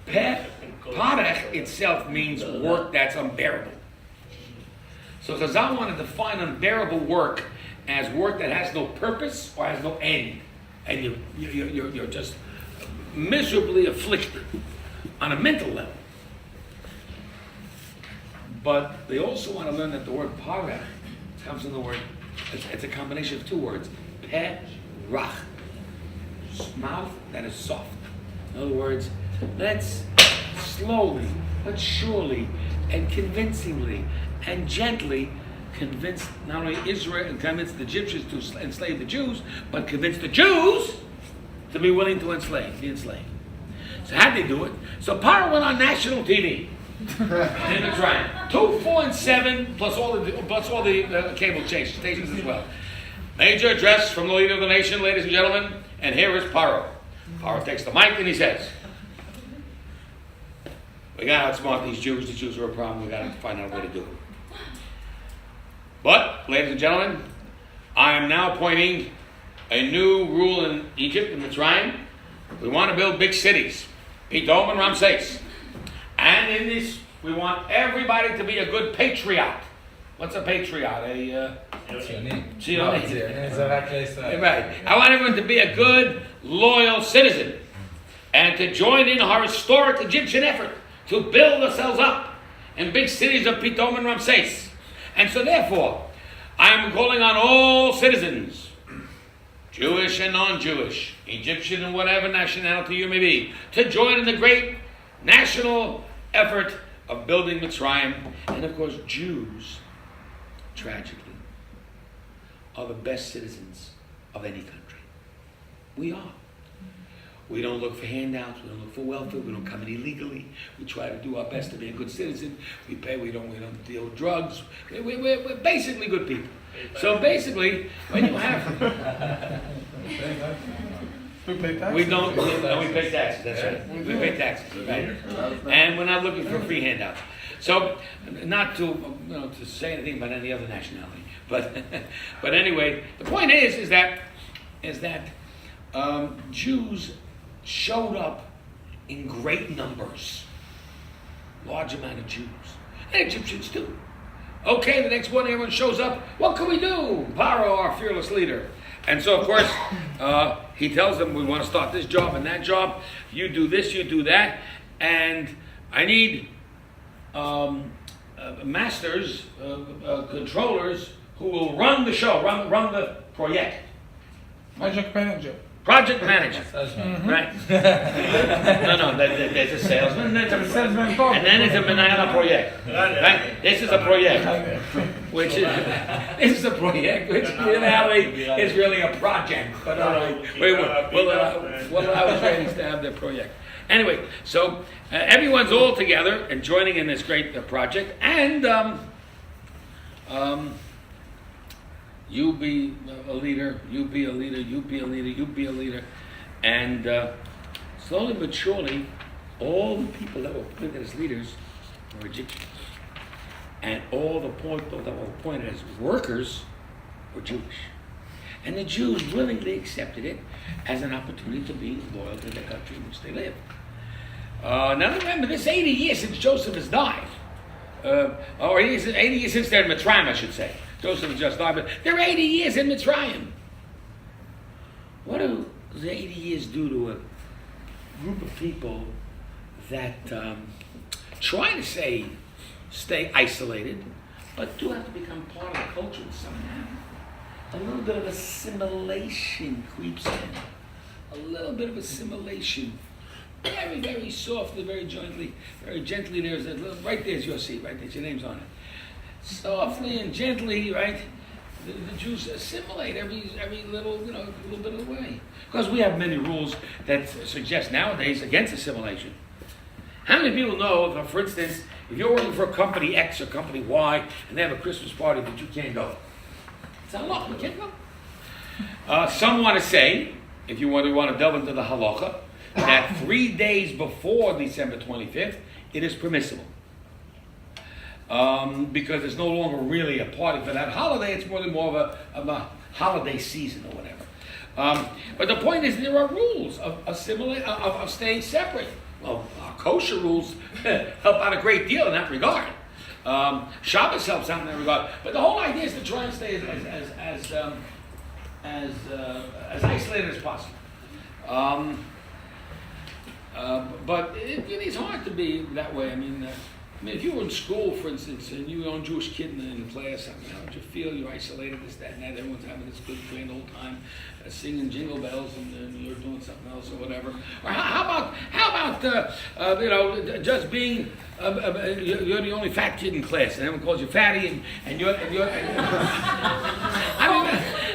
parech itself means work that's unbearable. So Chazal wanted to define unbearable work as work that has no purpose or has no end, and you're just miserably afflicted on a mental level. But they also want to learn that the word parech comes from the word, it's a combination of two words, perach, mouth that is soft. In other words, let's slowly, but surely, and convincingly, and gently convince not only Israel and convince the Egyptians to enslave the Jews, but convince the Jews to be willing to be enslaved. So how did they do it? So Paro went on national TV. In Mitzrayim. 2, 4, and 7, plus all the cable stations as well. Major address from the leader of the nation, ladies and gentlemen, and here is Paro. Paro takes the mic and he says, we got to outsmart these Jews. The Jews are a problem. We got to find out a way to do it. But, ladies and gentlemen, I am now appointing a new rule in Egypt, in Mitzrayim. We want to build big cities, Pithom and Ramses. And in this, we want everybody to be a good patriot. What's a patriot? Tzionist. Right. I want everyone to be a good, loyal citizen and to join in our historic Egyptian effort to build ourselves up in big cities of Pithom and Ramses. And so therefore, I am calling on all citizens, Jewish and non-Jewish, Egyptian and whatever nationality you may be, to join in the great national effort of building Mitzrayim. And of course, Jews, tragically, are the best citizens of any country. We are. We don't look for handouts. We don't look for welfare. We don't come in illegally. We try to do our best to be a good citizen. We pay. We don't deal with drugs. We're basically good people. So basically, when you have, We pay taxes. we don't. We pay taxes. That's right. We pay taxes. Right. And we're not looking for free handouts. So, not to to say anything about any other nationality, but anyway, the point is that Jews showed up in great numbers, large amount of Jews, and Egyptians too. Okay, the next morning everyone shows up. What can we do? Paro, our fearless leader. And so, of course, he tells them, we want to start this job and that job. You do this, you do that. And I need masters, controllers, who will run the show, run the project. Project manager. Project manager. Right. No, there's a salesman, and then there's a Menayala project. Right? This is a project. This is a project, which in reality is really a project. But all right, I was ready to have their project. Anyway, so everyone's all together and joining in this great project, and you be a leader, you be a leader, you be a leader, you be a leader. And slowly but surely, all the people that were appointed as leaders were Egyptians. And all the people that were appointed as workers were Jewish. And the Jews willingly accepted it as an opportunity to be loyal to the country in which they live. Now remember, this 80 years since Joseph has died. Or 80 years since they're in Mitzrayim, I should say. Joseph has just died, but they're 80 years in Mitzrayim. What do the 80 years do to a group of people that try to stay isolated, but do have to become part of the culture somehow? A little bit of assimilation creeps in. A little bit of assimilation. Very, very softly, very gently. There's a little, right there's your seat, right there's your name's on it. Softly and gently, right? The Jews assimilate every little, little bit of the way. Because we have many rules that suggest nowadays against assimilation. How many people know, for instance, if you're working for a company X or company Y and they have a Christmas party that you can't go? It's a law, you can't go. Some want to say, if you want to delve into the halacha, that 3 days before December 25th, it is permissible. Because it's no longer really a party for that holiday, it's more of a holiday season or whatever. But the point is, there are rules of staying separate. Well, our kosher rules help out a great deal in that regard. Shabbos helps out in that regard. But the whole idea is to try and stay as isolated as possible. But it really is hard to be that way. I mean, if you were in school, for instance, and you were a young Jewish kid in class, how would you feel? You're isolated, this, that, and that. Everyone's having this good, grand old time, singing jingle bells, and you're doing something else or whatever. Or how about just being you're the only fat kid in class, and everyone calls you fatty, and you're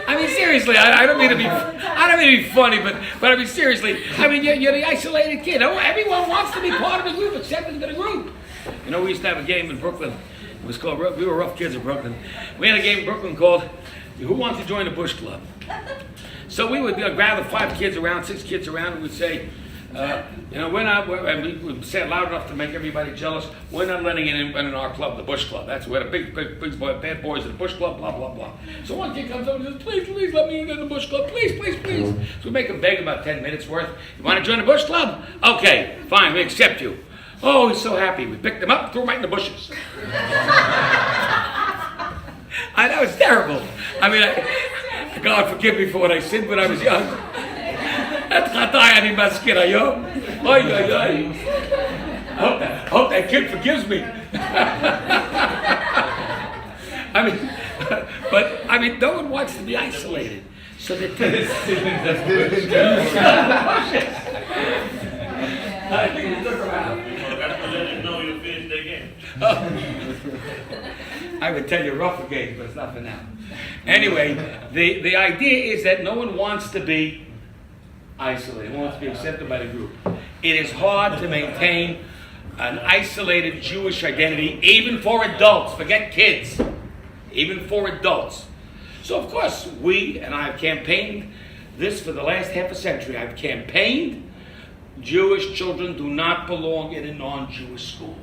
I mean, seriously, I don't mean to be funny, but I mean, seriously, I mean, you're the isolated kid. Everyone wants to be part of the group, accepted into the group. We used to have a game in Brooklyn. It was called, we were rough kids in Brooklyn. We had a game in Brooklyn called Who wants to join the Bush Club? So we would gather 5 kids around, 6 kids around, and we'd say, and we would say it loud enough to make everybody jealous. We're not letting anyone in our club, the Bush Club. That's where the big bad boys of the Bush Club, blah, blah, blah. So one kid comes up and says, please let me in the Bush Club. Please. So we make him beg about 10 minutes worth. You want to join the Bush Club? Okay, fine, we accept you. Oh, he's so happy. We picked him up, threw him right in the bushes. That was terrible. I mean, God forgive me for what I said when I was young. I hope that kid forgives me. I mean, no one wants to be isolated. So that I think we took him out. I would tell you rougher games, but it's not for now. Anyway, the idea is that no one wants to be isolated. No one wants to be accepted by the group. It is hard to maintain an isolated Jewish identity, even for adults. Forget kids. Even for adults. So, of course, and I have campaigned this for the last half a century. I've campaigned Jewish children do not belong in a non-Jewish school.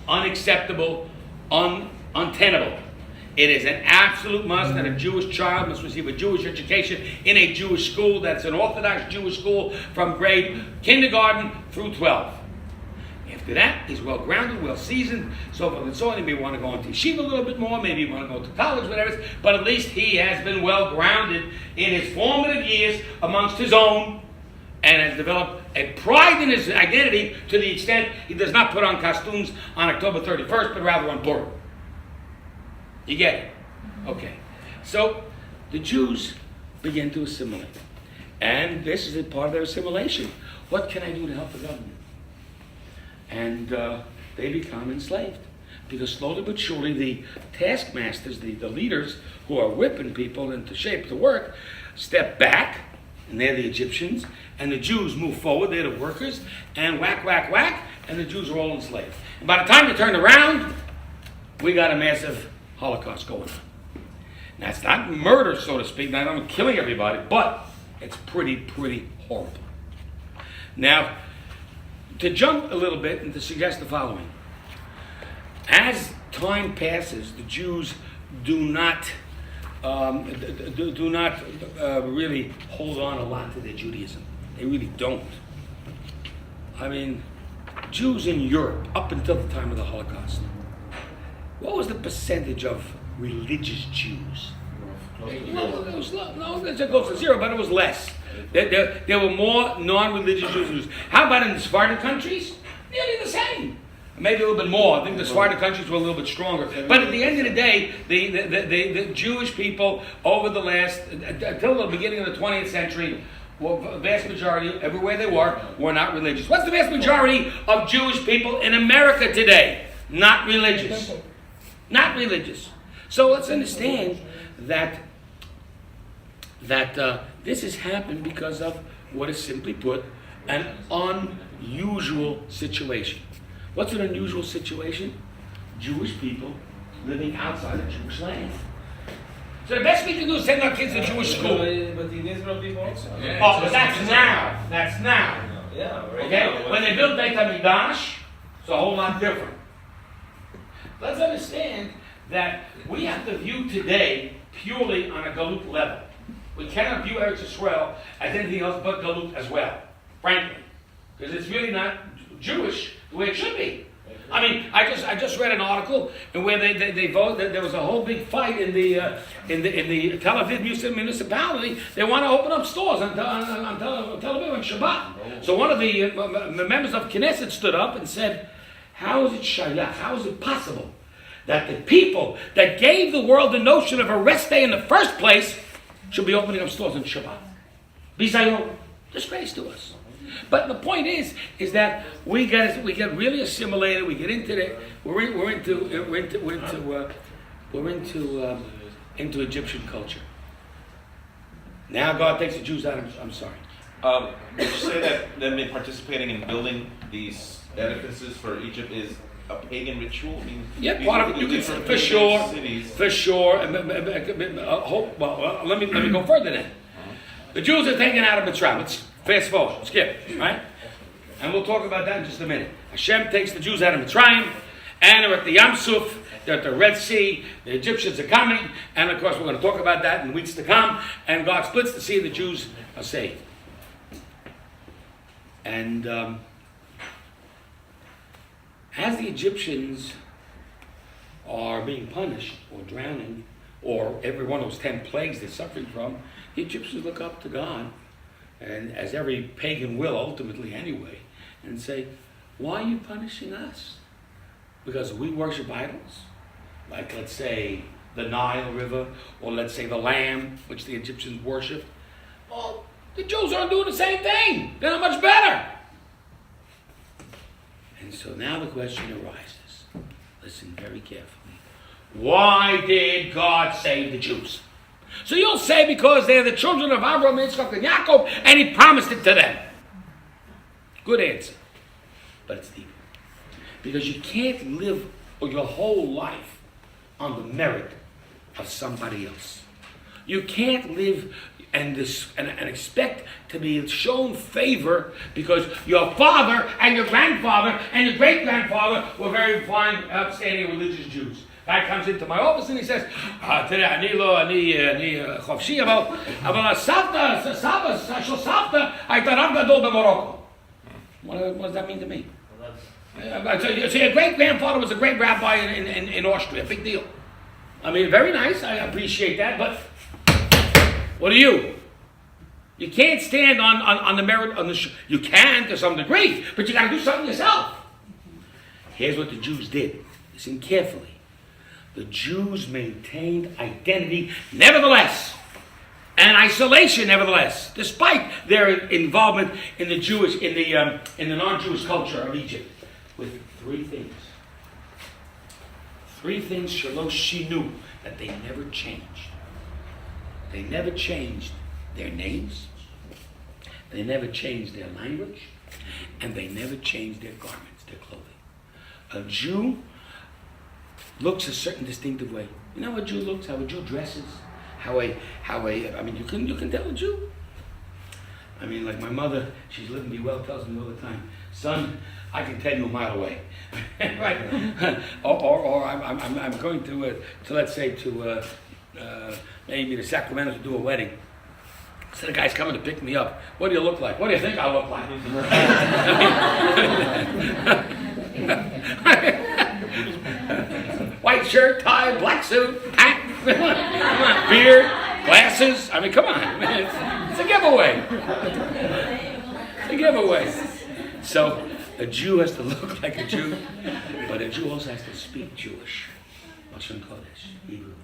Unacceptable, untenable. It is an absolute must that a Jewish child must receive a Jewish education in a Jewish school that's an Orthodox Jewish school from grade kindergarten through 12. After that, he's well-grounded, well-seasoned, so forth and so on. He may want to go into yeshiva a little bit more, maybe he want to go to college, whatever it is, but at least he has been well-grounded in his formative years amongst his own and has developed a pride in his identity to the extent he does not put on costumes on October 31st, but rather on Purim. You get it? Okay. So the Jews begin to assimilate. And this is a part of their assimilation. What can I do to help the government? And they become enslaved. Because slowly but surely the taskmasters, the leaders who are whipping people into shape to work, step back, and they're the Egyptians, and the Jews move forward, they're the workers, and whack, whack, whack, and the Jews are all enslaved. And by the time you turn around, we got a massive Holocaust going on. Now, it's not murder, so to speak, not I'm killing everybody, but it's pretty horrible. Now, to jump a little bit and to suggest the following. As time passes, the Jews do not really hold on a lot to their Judaism. They really don't. I mean, Jews in Europe, up until the time of the Holocaust, what was the percentage of religious Jews? No, it goes to zero, but it was less. There were more non-religious Jews. How about in the Sephardic countries? Nearly the same. Maybe a little bit more. I think the Sephardic countries were a little bit stronger. But at the end of the day, the Jewish people over the last, until the beginning of the 20th century, well, the vast majority, everywhere they were not religious. What's the vast majority of Jewish people in America today? Not religious. Not religious. So let's understand that this has happened because of what is simply put an unusual situation. What's an unusual situation? Jewish people living outside of Jewish land. So the best we can do is send our kids to Jewish school. But in Israel people also. Oh, but that's now. That's now. Yeah, right. Okay? When they built Beit HaMikdash, it's a whole lot different. Let's understand that we have to view today purely on a Galut level. We cannot view Eretz Yisrael as anything else but Galut as well, frankly. Because it's really not Jewish the way it should be. I mean, I just read an article where they voted. There was a whole big fight in the Tel Aviv municipality. They want to open up stores on Tel Aviv on Shabbat. So one of the members of Knesset stood up and said, "How is it shayach? How is it possible that the people that gave the world the notion of a rest day in the first place should be opening up stores on Shabbat? Bizayon, disgrace to us." But the point is that we get really assimilated. We get into Egyptian culture. Now God takes the Jews out. I'm sorry. Would you say that them participating in building these edifices for Egypt is a pagan ritual? I mean, Yeah, these part are of it. You can say, different for pagan sure, cities. for sure. Let me go further then. The Jews are taken out of Mitzrayim. Let's fast forward, skip, right? And we'll talk about that in just a minute. Hashem takes the Jews out of Mitzrayim, and they're at the Yam Suf, they're at the Red Sea, the Egyptians are coming, and of course we're going to talk about that in weeks to come, and God splits the sea and the Jews are saved. And as the Egyptians are being punished or drowning, or every one of those 10 plagues they're suffering from, the Egyptians look up to God, and as every pagan will ultimately anyway, and say, why are you punishing us? Because we worship idols? Like, let's say, the Nile River, or let's say the Lamb, which the Egyptians worship. Well, the Jews aren't doing the same thing. They're not much better. And so now the question arises. Listen very carefully. Why did God save the Jews? So you'll say because they're the children of Abraham, Yitzchak, and Yaakov, and he promised it to them. Good answer. But it's deeper. Because you can't live your whole life on the merit of somebody else. You can't live and expect to be shown favor because your father and your grandfather and your great-grandfather were very fine, outstanding religious Jews. Guy comes into my office and he says, "Today אני חופשי, אבל הסבתא, של סבתא הייתה רב גדול במרוקו." What does that mean to me? So your great-grandfather was a great rabbi in Austria. Big deal. I mean, very nice. I appreciate that. But what are you? You can't stand on the merit on the. You can to some degree, but you got to do something yourself. Here's what the Jews did. Listen carefully. The Jews maintained identity, nevertheless, and isolation, nevertheless, despite their involvement in the non-Jewish culture of Egypt, with three things. Three things, shalosh shinu, that they never changed. They never changed their names. They never changed their language, and they never changed their garments, their clothing. A Jew looks a certain distinctive way. You know how a Jew looks, how a Jew dresses, I mean, you can tell a Jew. I mean, like my mother, she's living me well, tells me all the time, son, I can tell you a mile away, right? or I'm going to let's say to maybe to Sacramento to do a wedding. So the guy's coming to pick me up. What do you look like? What do you think I look like? White shirt, tie, black suit, hat, beard, glasses. I mean, come on, man. It's a giveaway. It's a giveaway. So a Jew has to look like a Jew, but a Jew also has to speak Jewish. Lashon Kodesh, Hebrew,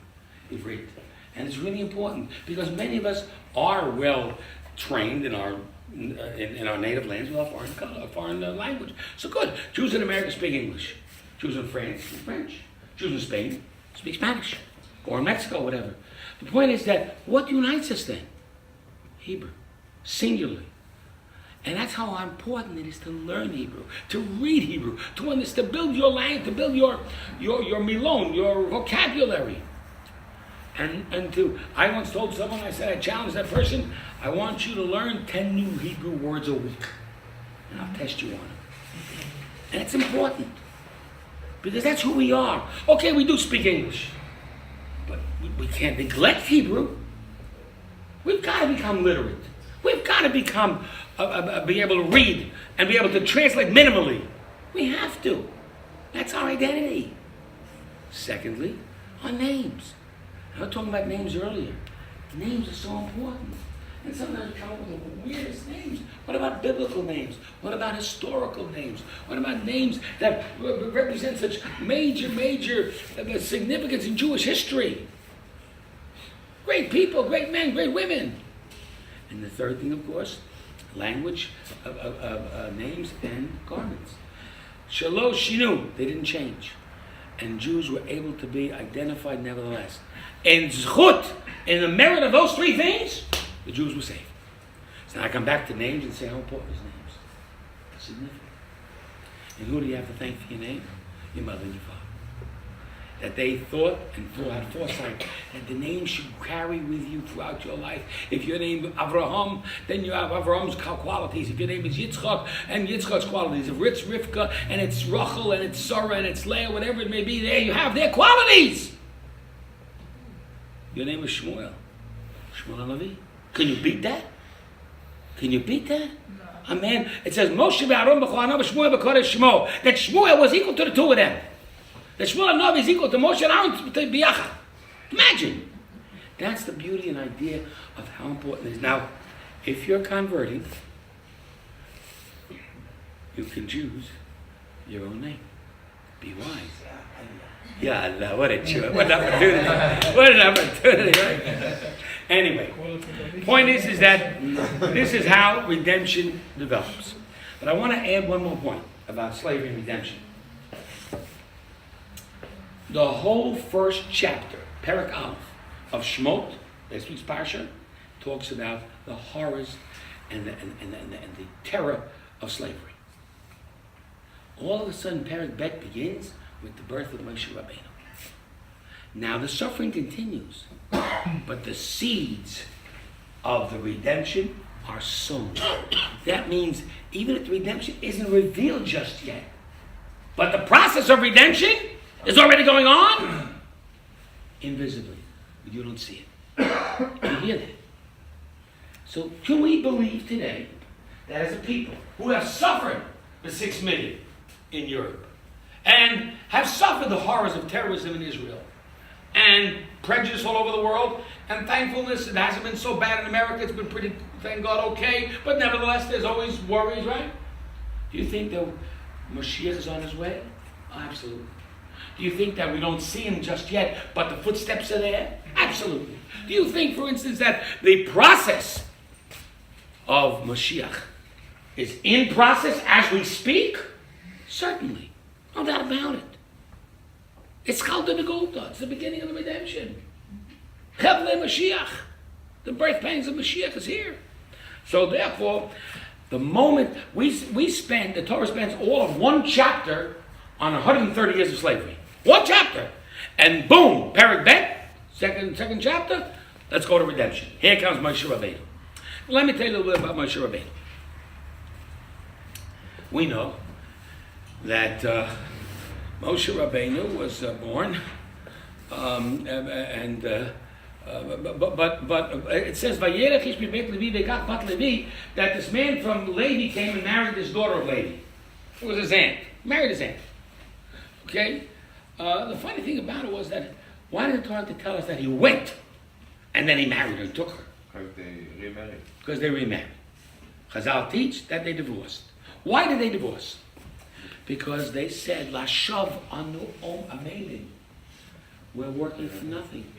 Ivrit. And it's really important because many of us are well trained in our native lands with our foreign language. So good. Jews in America speak English. Jews in France speak French. Jews in Spain speak Spanish. Or in Mexico, whatever. The point is that what unites us then? Hebrew. Singularly. And that's how important it is to learn Hebrew, to read Hebrew, to understand, to build your language, to build your milon, your vocabulary. And I once told someone, I said, I challenged that person, I want you to learn 10 new Hebrew words a week. And I'll test you on them. And it's important. Because that's who we are. Okay, we do speak English. But we can't neglect Hebrew. We've got to become literate. We've got to become, be able to read and be able to translate minimally. We have to. That's our identity. Secondly, our names. I was talking about names earlier. Names are so important. And sometimes we come up with the weirdest names. What about biblical names? What about historical names? What about names that represent such major significance in Jewish history? Great people, great men, great women. And the third thing, of course, language, names and garments. Shalosh shinu, they didn't change. And Jews were able to be identified nevertheless. And zchut, in the merit of those three things, the Jews were saved. So now I come back to names and say, how important is names? Significant. And who do you have to thank for your name? your mother and your father. That they thought and had foresight that the name should carry with you throughout your life. If your name is Avraham, then you have Avraham's qualities. If your name is Yitzchak, and Yitzchak's qualities. If it's Rivka, and it's Rachel, and it's Sarah, and it's Leah, whatever it may be, there you have their qualities. Your name is Shmuel. Shmuel Levi. Can you beat that? Can you beat that? No. Man, it says Moshe Rabbeinu Shmuel b'kodesh Shmo. That Shmuel was equal to the two of them. That Shmuel Navi is equal to Moshe and Aaron b'yachad. Imagine. That's the beauty and idea of how important it is. Now, if you're converting, you can choose your own name. Be wise. Yeah, Allah, what a choice. What an opportunity. What an opportunity, right? Anyway, point is that this is how redemption develops. But I want to add one more point about slavery and redemption. The whole first chapter, Perek Aleph, of Shemot, this week's parsha, talks about the horrors and the terror of slavery. All of a sudden, Perek Bet begins with the birth of Moshe Rabbeinu. Now the suffering continues, but the seeds of the redemption are sown. That means even if the redemption isn't revealed just yet, but the process of redemption is already going on invisibly. You don't see it. You hear that? So can we believe today that as a people who have suffered the 6 million in Europe and have suffered the horrors of terrorism in Israel and prejudice all over the world, and thankfulness, it hasn't been so bad in America, it's been pretty, thank God, okay, but nevertheless there's always worries, right? Do you think that Mashiach is on his way? Absolutely. Do you think that we don't see him just yet, but the footsteps are there? Absolutely. Do you think, for instance, that the process of Mashiach is in process as we speak? Certainly. No doubt about it. It's called the Golda. It's the beginning of the redemption. Chevle Mashiach. The birth pangs of Mashiach is here. So therefore, the moment we spend, the Torah spends all of one chapter on 130 years of slavery. One chapter. And boom, Perek Bet, second chapter, let's go to redemption. Here comes Moshe Rabbeinu. Let me tell you a little bit about Moshe Rabbeinu. We know that Moshe Rabbeinu was born, but it says Vayelech ish mibeit Levi v'gach bat Levi, that this man from Levi came and married this daughter of Levi. It was his aunt. Married his aunt. Okay? The funny thing about it was that why did the Torah tell us that he went and then he married her and took her? Because they remarried. Because they remarried. Chazal teach that they divorced. Why did they divorce? Because they said, Lashav anu om amelin. We're working for nothing.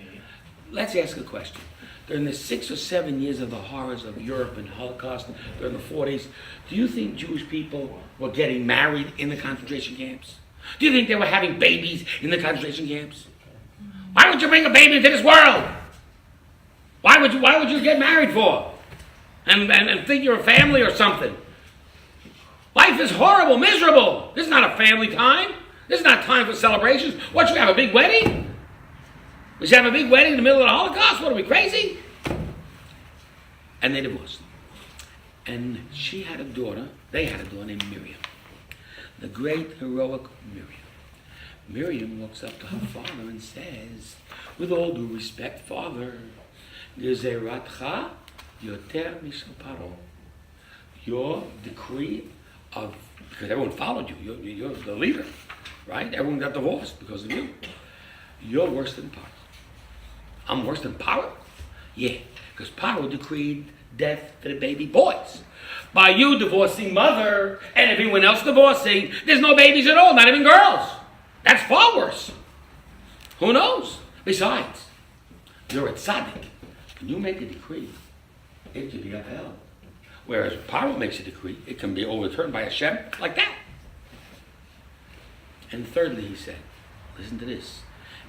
Let's ask a question. During the 6 or 7 years of the horrors of Europe and Holocaust, during the 40s, do you think Jewish people were getting married in the concentration camps? Do you think they were having babies in the concentration camps? Why would you bring a baby into this world? Why would you get married for? And think you're a family or something? Life is horrible, miserable. This is not a family time. This is not time for celebrations. What, should we have a big wedding? We should have a big wedding in the middle of the Holocaust? What, are we crazy? And they divorced. And she had a daughter, they had a daughter named Miriam. The great heroic Miriam. Miriam walks up to her father and says, with all due respect, Father, Gezeratcha yoter mishel paro. Your decree of, because everyone followed you, you're the leader, right? Everyone got divorced because of you. You're worse than Paro. I'm worse than Paro? Yeah, because Paro decreed death to the baby boys. By you divorcing mother and everyone else divorcing, there's no babies at all, not even girls. That's far worse. Who knows? Besides, you're a tzaddik. When you make a decree, it can be upheld. Whereas Paro makes a decree, it can be overturned by Hashem like that. And thirdly, he said, listen to this.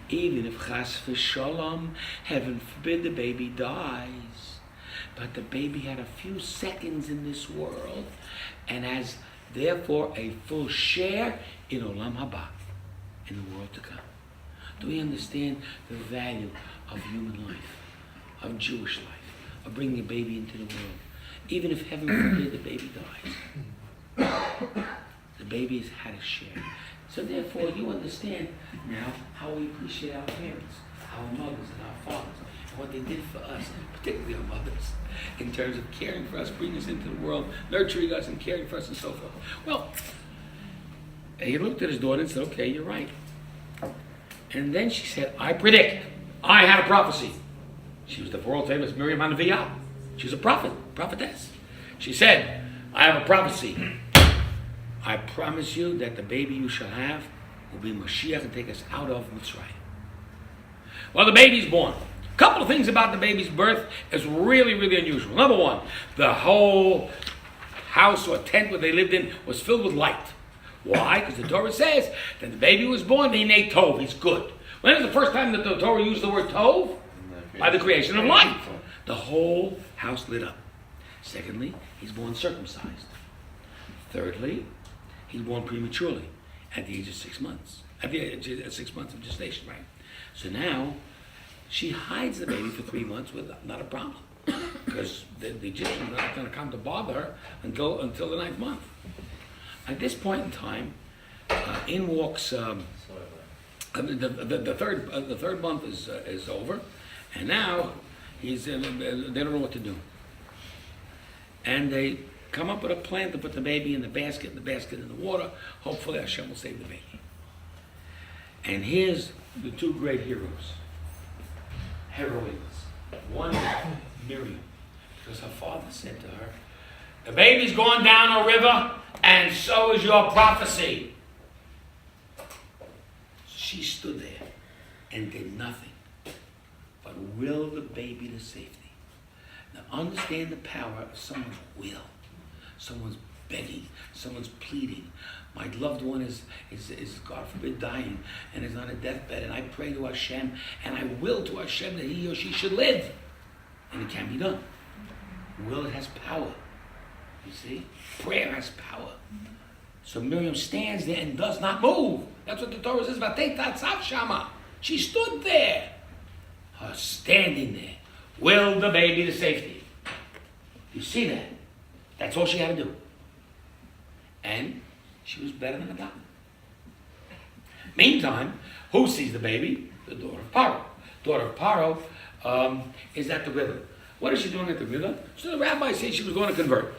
Even if chas v'shalom, heaven forbid the baby dies, but the baby had a few seconds in this world and has therefore a full share in olam haba. in the world to come? Do we understand the value of human life, of Jewish life, of bringing a baby into the world? Even if heaven forbid the baby dies, the baby has had a share. So therefore, you understand now how we appreciate our parents, our mothers and our fathers, and what they did for us, particularly our mothers, in terms of caring for us, bringing us into the world, nurturing us and caring for us and so forth. Well, he looked at his daughter and said, okay, you're right. And then she said, I predict. I had a prophecy. She was the world famous Miriam Hanaviyah. She was a prophetess. She said, I have a prophecy. I promise you that the baby you shall have will be Mashiach and take us out of Mitzrayim. Well, the baby's born. A couple of things about the baby's birth is really, really unusual. Number one, the whole house or tent where they lived in was filled with light. Why? Because the Torah says that the baby was born, he made Tov, he's good. When is the first time that the Torah used the word Tov? By the creation of light. The whole house lit up. Secondly, he's born circumcised. Thirdly, he's born prematurely at the age of 6 months. At the age of 6 months of gestation, right? So now, she hides the baby for 3 months with not a problem. Because the Egyptians are not going to come to bother her until the 9th month. At this point in time, in walks the third month is over, and now they don't know what to do, and they come up with a plan to put the baby in the basket in the water. Hopefully, Hashem will save the baby. And here's the two great heroines. One is Miriam, because her father said to her, "The baby's gone down a river, and so is your prophecy." She stood there and did nothing but will the baby to safety. Now understand the power of someone's will. Someone's begging, someone's pleading. My loved one is God forbid dying and is on a deathbed, and I pray to Hashem and I will to Hashem that he or she should live. And it can be done. Will, it has power. You see? Prayer has power. So Miriam stands there and does not move. That's what the Torah says about Teitat Shama. She stood there. Her standing there. Willed the baby to safety. You see that? That's all she had to do. And she was better than a God. Meantime, who sees the baby? The daughter of Paro. Daughter of Paro is at the river. What is she doing at the river? So the rabbi says she was going to convert.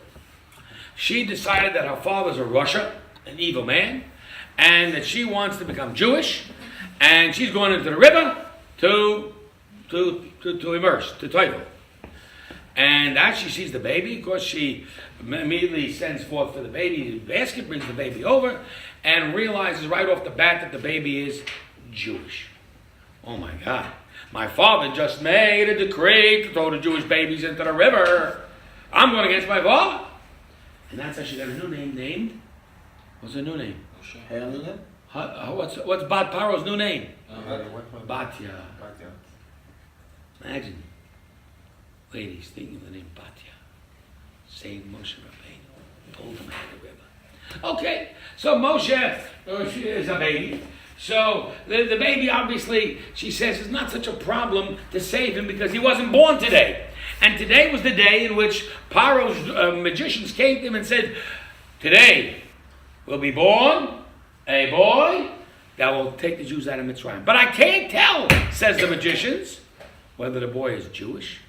She decided that her father's a Russia, an evil man, and that she wants to become Jewish, and she's going into the river to immerse, to Tevet. And as she sees the baby, of course, she immediately sends forth for the baby, the basket, brings the baby over, and realizes right off the bat that the baby is Jewish. Oh my God. My father just made a decree to throw the Jewish babies into the river. I'm going against my father. And that's how she got a new name named. What's her new name? What's Bat Paro's new name? Batya. Imagine, ladies, thinking of the name Batya. Saved Moshe Rabbeinu. Pulled him out of the river. Okay, so Moshe is a baby. So the baby, obviously, she says, is not such a problem to save him because he wasn't born today. And today was the day in which Paro's magicians came to him and said, today will be born a boy that will take the Jews out of Mitzrayim. But I can't tell, says the magicians, whether the boy is Jewish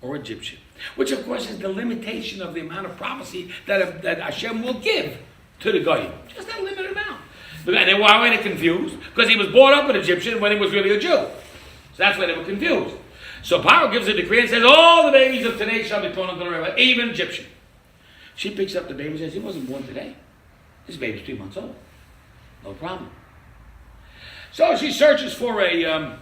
or Egyptian. Which, of course, is the limitation of the amount of prophecy that Hashem will give to the Goyim. Just that limited amount. And why were they confused? Because he was brought up an Egyptian when he was really a Jew. So that's why they were confused. So Paro gives a decree and says, all the babies of today shall be thrown into the river, even Egyptian. She picks up the baby and says, he wasn't born today. This baby's 3 months old. No problem. So she searches for a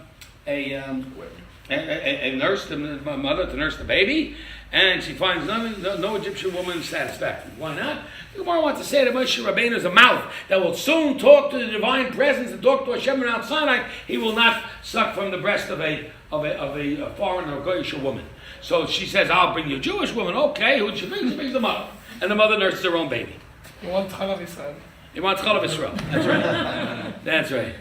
nurse, a mother to nurse the baby, and she finds no Egyptian woman satisfactory. Why not? The Gemara wants to say that Moshe Rabbeinu is a mouth that will soon talk to the divine presence and talk to Hashem around Sinai. He will not suck from the breast of a foreign or Goyish woman. So she says, I'll bring you a Jewish woman. Okay, who she brings? She brings the mother. And the mother nurses her own baby. You want Chalav Israel. He wants Chalav Israel. That's right. That's right.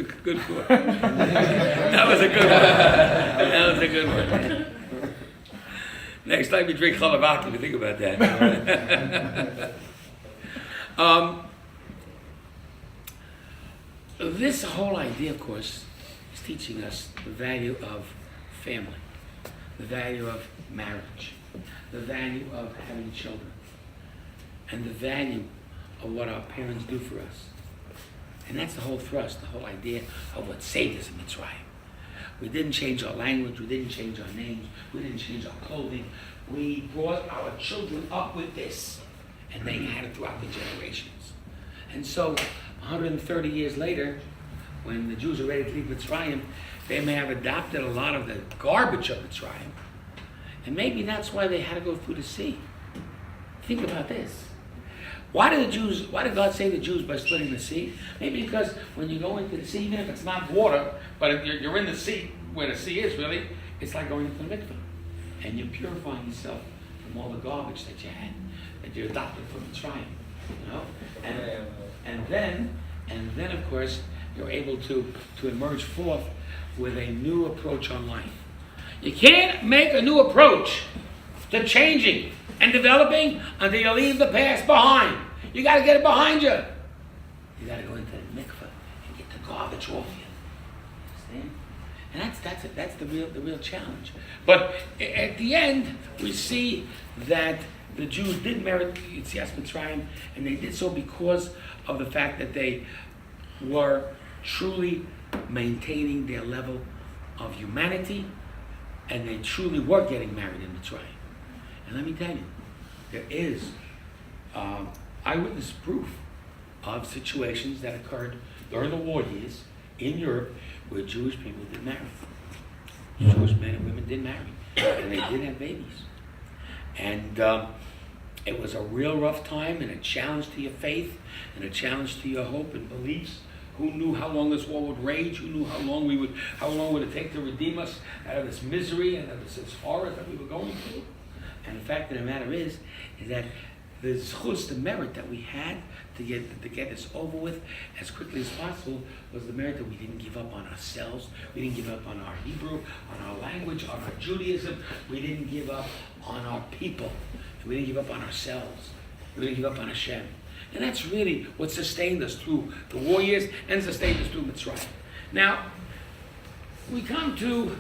Good quote. That was a good one. That was a good one. Next time you drink chalavaki, you think about that. This whole idea, of course, is teaching us the value of family, the value of marriage, the value of having children, and the value of what our parents do for us. And that's the whole thrust, the whole idea of what saved us in Mitzrayim. We didn't change our language, we didn't change our names, we didn't change our clothing. We brought our children up with this, and they had it throughout the generations. And so, 130 years later, when the Jews are ready to leave Mitzrayim, they may have adopted a lot of the garbage of Mitzrayim, and maybe that's why they had to go through the sea. Think about this. Why did God save the Jews by splitting the sea? Maybe because when you go into the sea, even if it's not water, but if you're in the sea, where the sea is really, it's like going into the mikveh. And you're purifying yourself from all the garbage that you had, that you adopted from Mitzrayim. You know? And then of course, you're able to emerge forth with a new approach on life. You can't make a new approach to changing and developing until you leave the past behind. You got to get it behind you. You got to go into the mikveh and get the garbage off you. Understand? And that's the real challenge. But at the end, we see that the Jews did merit Yetzias Mitzrayim, and they did so because of the fact that they were truly maintaining their level of humanity, and they truly were getting married in Mitzrayim. And let me tell you, there is eyewitness proof of situations that occurred during the war years in Europe where Jewish people did marry. Jewish men and women did marry, and they did have babies. And it was a real rough time and a challenge to your faith and a challenge to your hope and beliefs. Who knew how long this war would rage? Who knew how long would it take to redeem us out of this misery and out of this horror that we were going through? And the fact of the matter is that the zchus, the merit that we had to get this over with as quickly as possible, was the merit that we didn't give up on ourselves. We didn't give up on our Hebrew, on our language, on our Judaism. We didn't give up on our people. We didn't give up on ourselves. We didn't give up on Hashem. And that's really what sustained us through the war years and sustained us through Mitzrayim. Now, we come to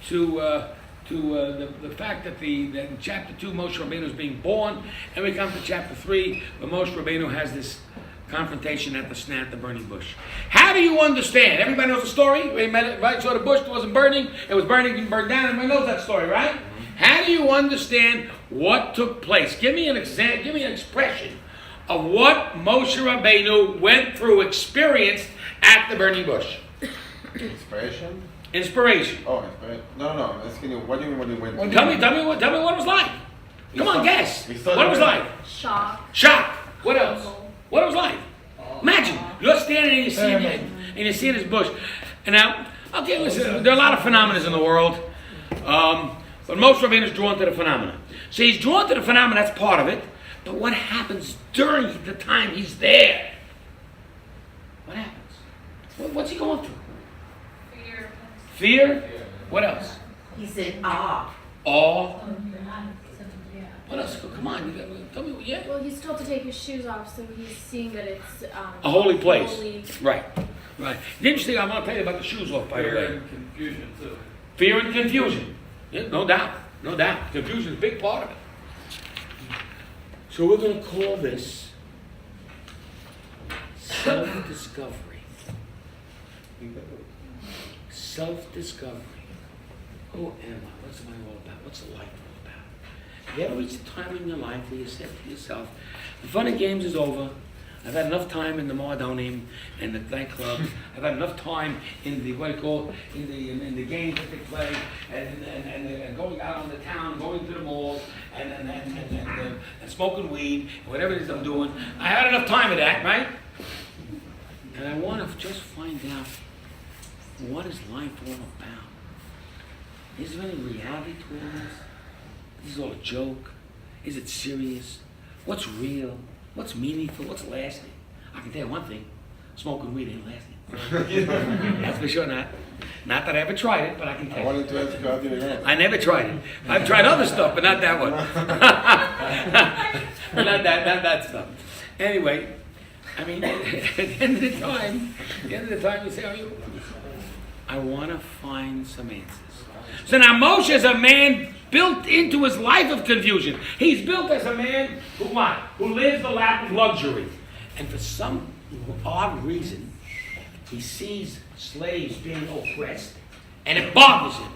the fact that in chapter 2, Moshe Rabbeinu is being born, and we come to chapter 3, where Moshe Rabbeinu has this confrontation at the burning bush. How do you understand? Everybody knows the story. We met it, right? Saw the bush, it wasn't burning. It was burning, didn't burn down. Everybody knows that story, right? How do you understand what took place? Give me an example. Give me an expression of what Moshe Rabbeinu went through, experienced at the burning bush. Inspiration? Inspiration. Oh, inspiration. No. I'm asking you, what do you mean when you went through? Tell me what it was like. Come on, guess. What it was like. Shock. What else? What it was like. Imagine, you're standing and you're seeing this bush. And now, okay, listen, there are a lot of phenomena in the world. But Moshe Rabbeinu is drawn to the phenomena. So he's drawn to the phenomena, that's part of it. But what happens during the time he's there? What happens? What's he going through? Fear? What else? He said, awe. Awe? What else? Come on, tell me. Yeah. Well, he's told to take his shoes off, so he's seeing that it's a holy place. Holy. Right. It's interesting. I want to tell you about the shoes off, by the way. Fear and confusion too. Fear and confusion. Yeah, no doubt. Confusion is a big part of it. So we're going to call this self-discovery. Self-discovery. Who am I? What's am I all about? What's life all about? Have you ever reached a time in your life where you said to yourself, the fun and games is over. I've had enough time in the Mardonim and the nightclub. I've had enough time in the in the games that they play and going out on the town, going to the malls and smoking weed, whatever it is I'm doing. I had enough time of that, right? And I want to just find out, what is life all about? Is there any reality to all this? Is this all a joke? Is it serious? What's real? What's meaningful? What's lasting? I can tell you one thing, smoking weed ain't lasting. That's for sure not. Not that I ever tried it, but I can I tell you. wanted to ask you how do you know? I never tried it. I've tried other stuff, but not that one. not that stuff. Anyway, I mean, at the end of the time, you say, I want to find some answers. So now Moshe is a man built into his life of confusion. He's built as a man who what? Who lives the life of luxury. And for some odd reason, he sees slaves being oppressed, and it bothers him.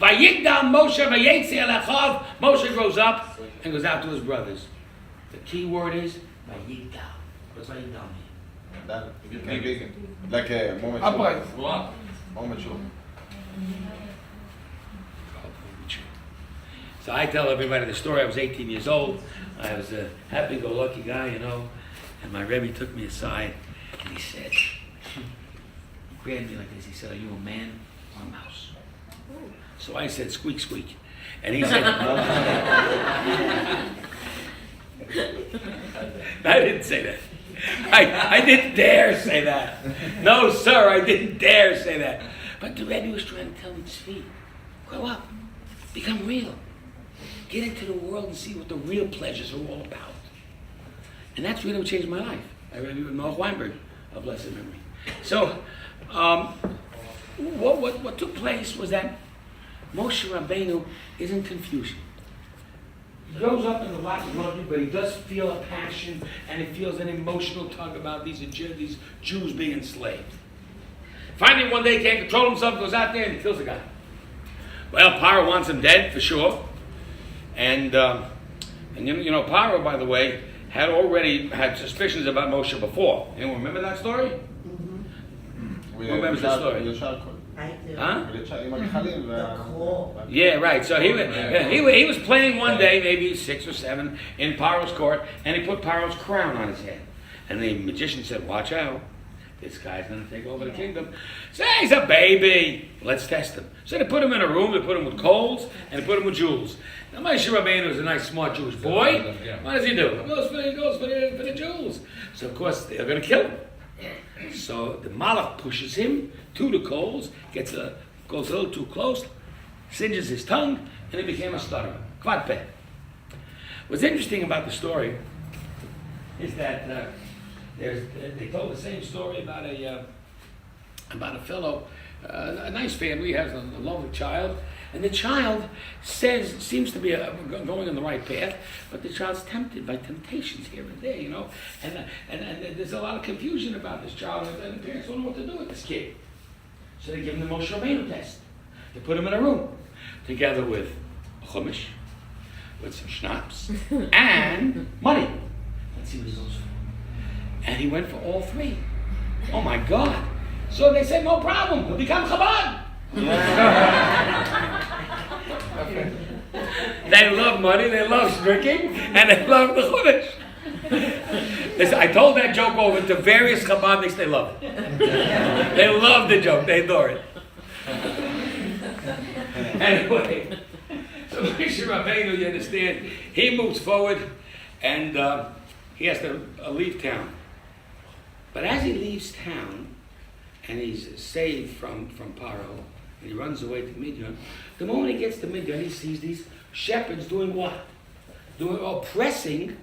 Vayigdal Moshe vayetzi el achav. Moshe grows up and goes out to his brothers. The key word is vayigdal. What's vayigdal mean? That can be like a moment. Upright. Moment show. So I tell everybody the story. I was 18 years old. I was a happy-go-lucky guy, you know. And my Rebbe took me aside and he said, he grabbed me like this. He said, "Are you a man or a mouse?" So I said, "Squeak, squeak." And he said, I didn't say that. I didn't dare say that. No, sir, I didn't dare say that. But the Rebbe was trying to tell me, "Speak, grow up, become real. Get into the world and see what the real pleasures are all about." And that's really what changed my life. I read with Noah Weinberg of blessed memory. So, what took place was that Moshe Rabbeinu is in confusion. He grows up in the life of luxury, but he does feel a passion and he feels an emotional tug about these Jews being enslaved. Finally, one day he can't control himself, goes out there and he kills a guy. Well, Paro wants him dead for sure, and you know Paro, by the way, had already had suspicions about Moshe before. Anyone remember that story? Who remembers the story? I do. Huh? The claw. Yeah, right. So he was playing one day, maybe 6 or 7, in Paro's court, and he put Paro's crown on his head. And the magician said, "Watch out. This guy's going to take over the kingdom." Say, he's a baby. Let's test him. So they put him in a room, they put him with coals, and they put him with jewels. Now, Moshe Rabbeinu is a nice, smart Jewish boy. What does he do? He goes for the jewels. So, of course, they're going to kill him. So the Malach pushes him to the coals, goes a little too close, singes his tongue, and he became a stutterer. Kvad peh. What's interesting about the story is that they told the same story about a fellow, a nice family, has a lovely child, and the child seems to be going on the right path, but the child's tempted by temptations here and there, you know, and there's a lot of confusion about this child, and the parents don't know what to do with this kid. So they give him the Moshe Rabbeinu test. They put him in a room together with a chumash, with some schnapps, and money. Let's see what he goes for. And he went for all 3. Oh my God. So they said, "No problem, he'll become Chabad." They love money, they love drinking, and they love the Chumash. Listen, I told that joke over to various Chabadniks, they love it. They love the joke, they adore it. Anyway, so Moshe Rabbeinu, you understand, he moves forward and he has to leave town. But as he leaves town, and he's saved from Paro, and he runs away to Midian, the moment he gets to Midian, he sees these shepherds doing what? Oppressing.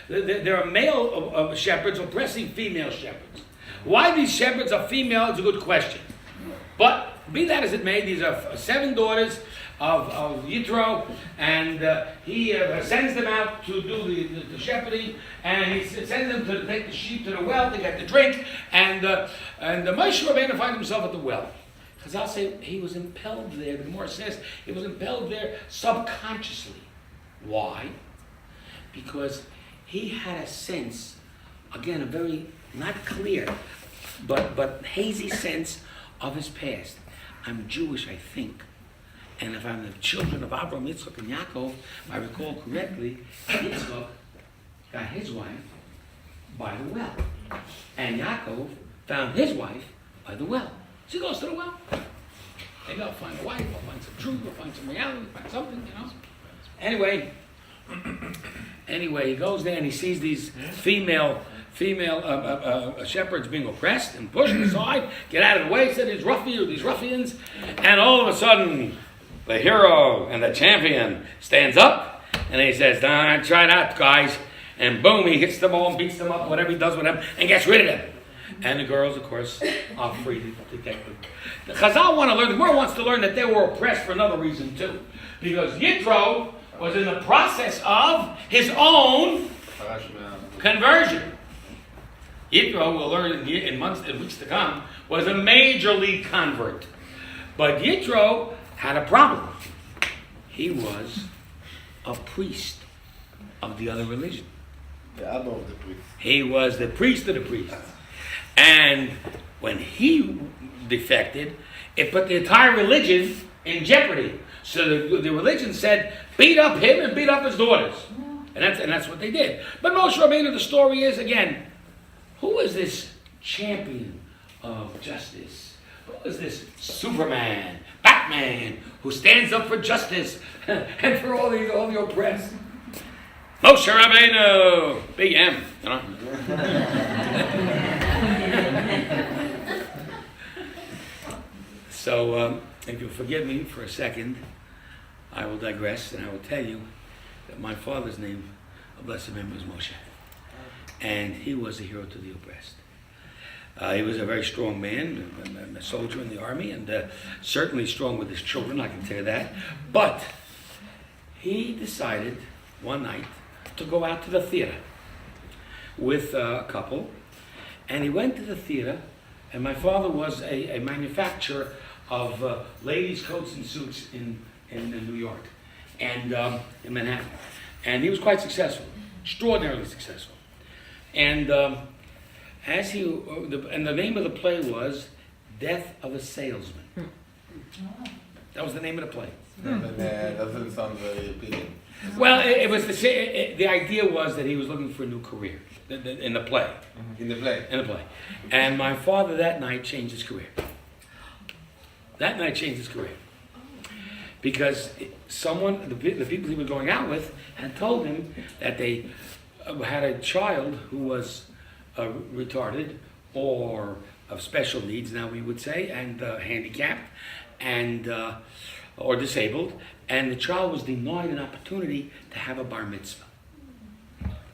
There are male shepherds oppressing female shepherds. Why these shepherds are female is a good question. But be that as it may, these are 7 daughters of Yitro, and he sends them out to do the shepherding, and he sends them to take the sheep to the well to get the drink, and Moshe Rabbeinu finds himself at the well. Because I'll say he was impelled there. The Gemara says he was impelled there subconsciously. Why? Because he had a sense, again, a very not clear, but hazy sense of his past. I'm Jewish, I think. And if I'm the children of Abraham, Yitzchak, and Yaakov, if I recall correctly, Yitzchak got his wife by the well. And Yaakov found his wife by the well. So he goes to the well. Maybe I'll find a wife, I'll find some truth, I'll find some reality, I'll find something, you know. Anyway, Anyway, he goes there and he sees these female shepherds being oppressed and pushed aside. Get out of the way, said these ruffians. And all of a sudden, the hero and the champion stands up and he says, try that, guys. And boom, he hits them all and beats them up, whatever he does with them, and gets rid of them. And the girls, of course, are free to take them. The Chazal the Gemara wants to learn that they were oppressed for another reason too. Because Yitro was in the process of his own conversion. Yitro, we'll learn in weeks to come, was a major league convert. But Yitro had a problem. He was a priest of the other religion. The Abba of the priest. He was the priest of the priests. And when he defected, it put the entire religion in jeopardy. So the religion said, beat up him and beat up his daughters. And that's what they did. But Moshe Rabbeinu, the story is, again, who is this champion of justice? Who is this Superman, Batman, who stands up for justice and for all the oppressed? Moshe Rabbeinu, big M, you know. So, if you'll forgive me for a second, I will digress and I will tell you that my father's name, blessed memory, was Moshe. And he was a hero to the oppressed. He was a very strong man, a soldier in the army, and certainly strong with his children, I can tell you that. But he decided one night to go out to the theater with a couple, and he went to the theater, and my father was a manufacturer of ladies' coats and suits in New York, and in Manhattan. And he was quite successful, extraordinarily successful. And and the name of the play was Death of a Salesman. That was the name of the play. But doesn't sound very appealing. Well, it was the idea was that he was looking for a new career in the play. In the play. In the play. And my father that night changed his career. Because the people he was going out with had told him that they had a child who was retarded or of special needs, now we would say, and handicapped, and or disabled, and the child was denied an opportunity to have a bar mitzvah.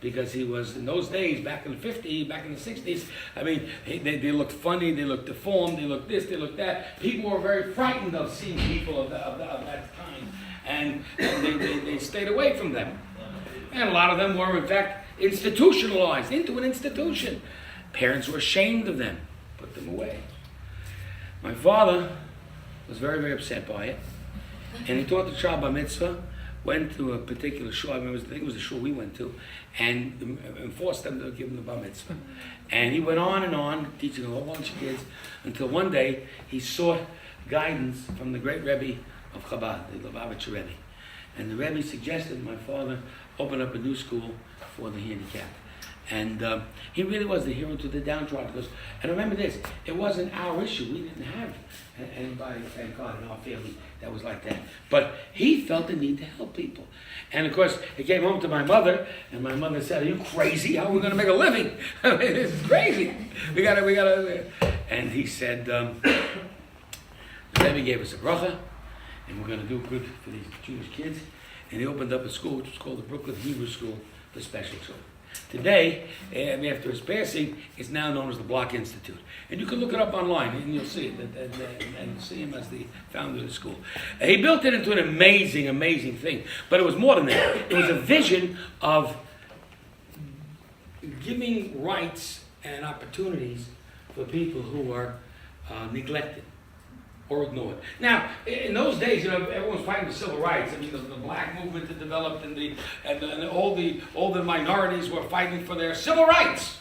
Because he was, in those days, back in the 50s, back in the 60s, I mean, they looked funny, they looked deformed, they looked this, they looked that. People were very frightened of seeing people of that kind, and they stayed away from them. And a lot of them were, in fact, institutionalized into an institution. Parents were ashamed of them, put them away. My father was very, very upset by it, and he taught the child bar mitzvah, went to a particular shul, I think it was the shul we went to, and forced them to give him the bar mitzvah. And he went on, teaching a whole bunch of kids, until one day he sought guidance from the great Rebbe of Chabad, the Lubavitcher Rebbe. And the Rebbe suggested my father open up a new school for the handicapped. And he really was the hero to the downtrodden. And remember this, it wasn't our issue. We didn't have anybody, thank God, in our family that was like that. But he felt the need to help people. And of course, he came home to my mother, and my mother said, "Are you crazy? How are we going to make a living? This is crazy. We gotta. And he said, the Rebbe gave us a bracha, and we're going to do good for these Jewish kids. And he opened up a school, which was called the Brooklyn Hebrew School for Special Children. Today, after his passing, it's now known as the Block Institute. And you can look it up online, and you'll see it, and see him as the founder of the school. He built it into an amazing, amazing thing. But it was more than that. It was a vision of giving rights and opportunities for people who are neglected or ignored. Now, in those days, everyone was fighting for civil rights. I mean, the black movement had developed, and all the minorities were fighting for their civil rights.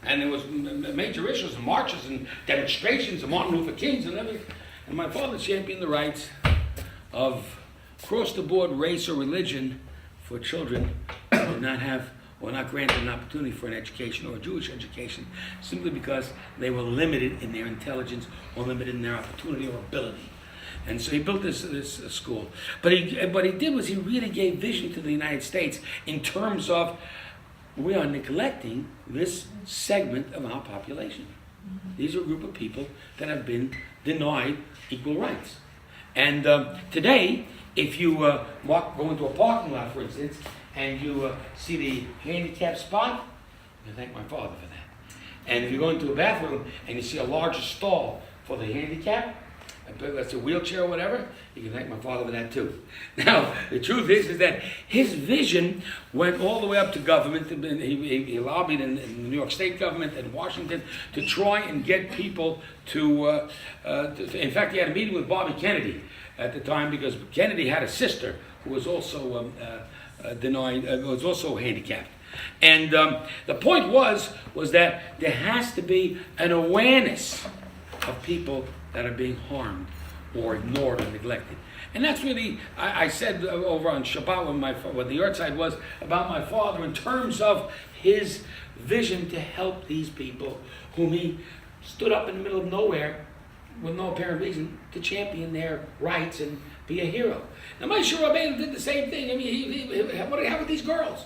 And there was major issues and marches and demonstrations of Martin Luther King's and everything. And my father championed the rights of across-the-board race or religion for children who did not have or not granted an opportunity for an education or a Jewish education simply because they were limited in their intelligence or limited in their opportunity or ability. And so he built this school. But what he did was he really gave vision to the United States in terms of we are neglecting this segment of our population. These are a group of people that have been denied equal rights. And today, if you go into a parking lot, for instance, and you see the handicap spot, I thank my father for that. And if you go into a bathroom and you see a larger stall for the handicap, that's a wheelchair or whatever, you can thank my father for that too. Now, the truth is that his vision went all the way up to government. He lobbied in the New York State government and Washington to try and get people to in fact, he had a meeting with Bobby Kennedy at the time because Kennedy had a sister who was also was also handicapped. And the point was that there has to be an awareness of people that are being harmed or ignored or neglected. And that's really, I said over on Shabbat when the yahrzeit was about my father in terms of his vision to help these people whom he stood up in the middle of nowhere with no apparent reason to champion their rights and be a hero. Now Moshe Rabbeinu did the same thing. I mean, what do you have with these girls?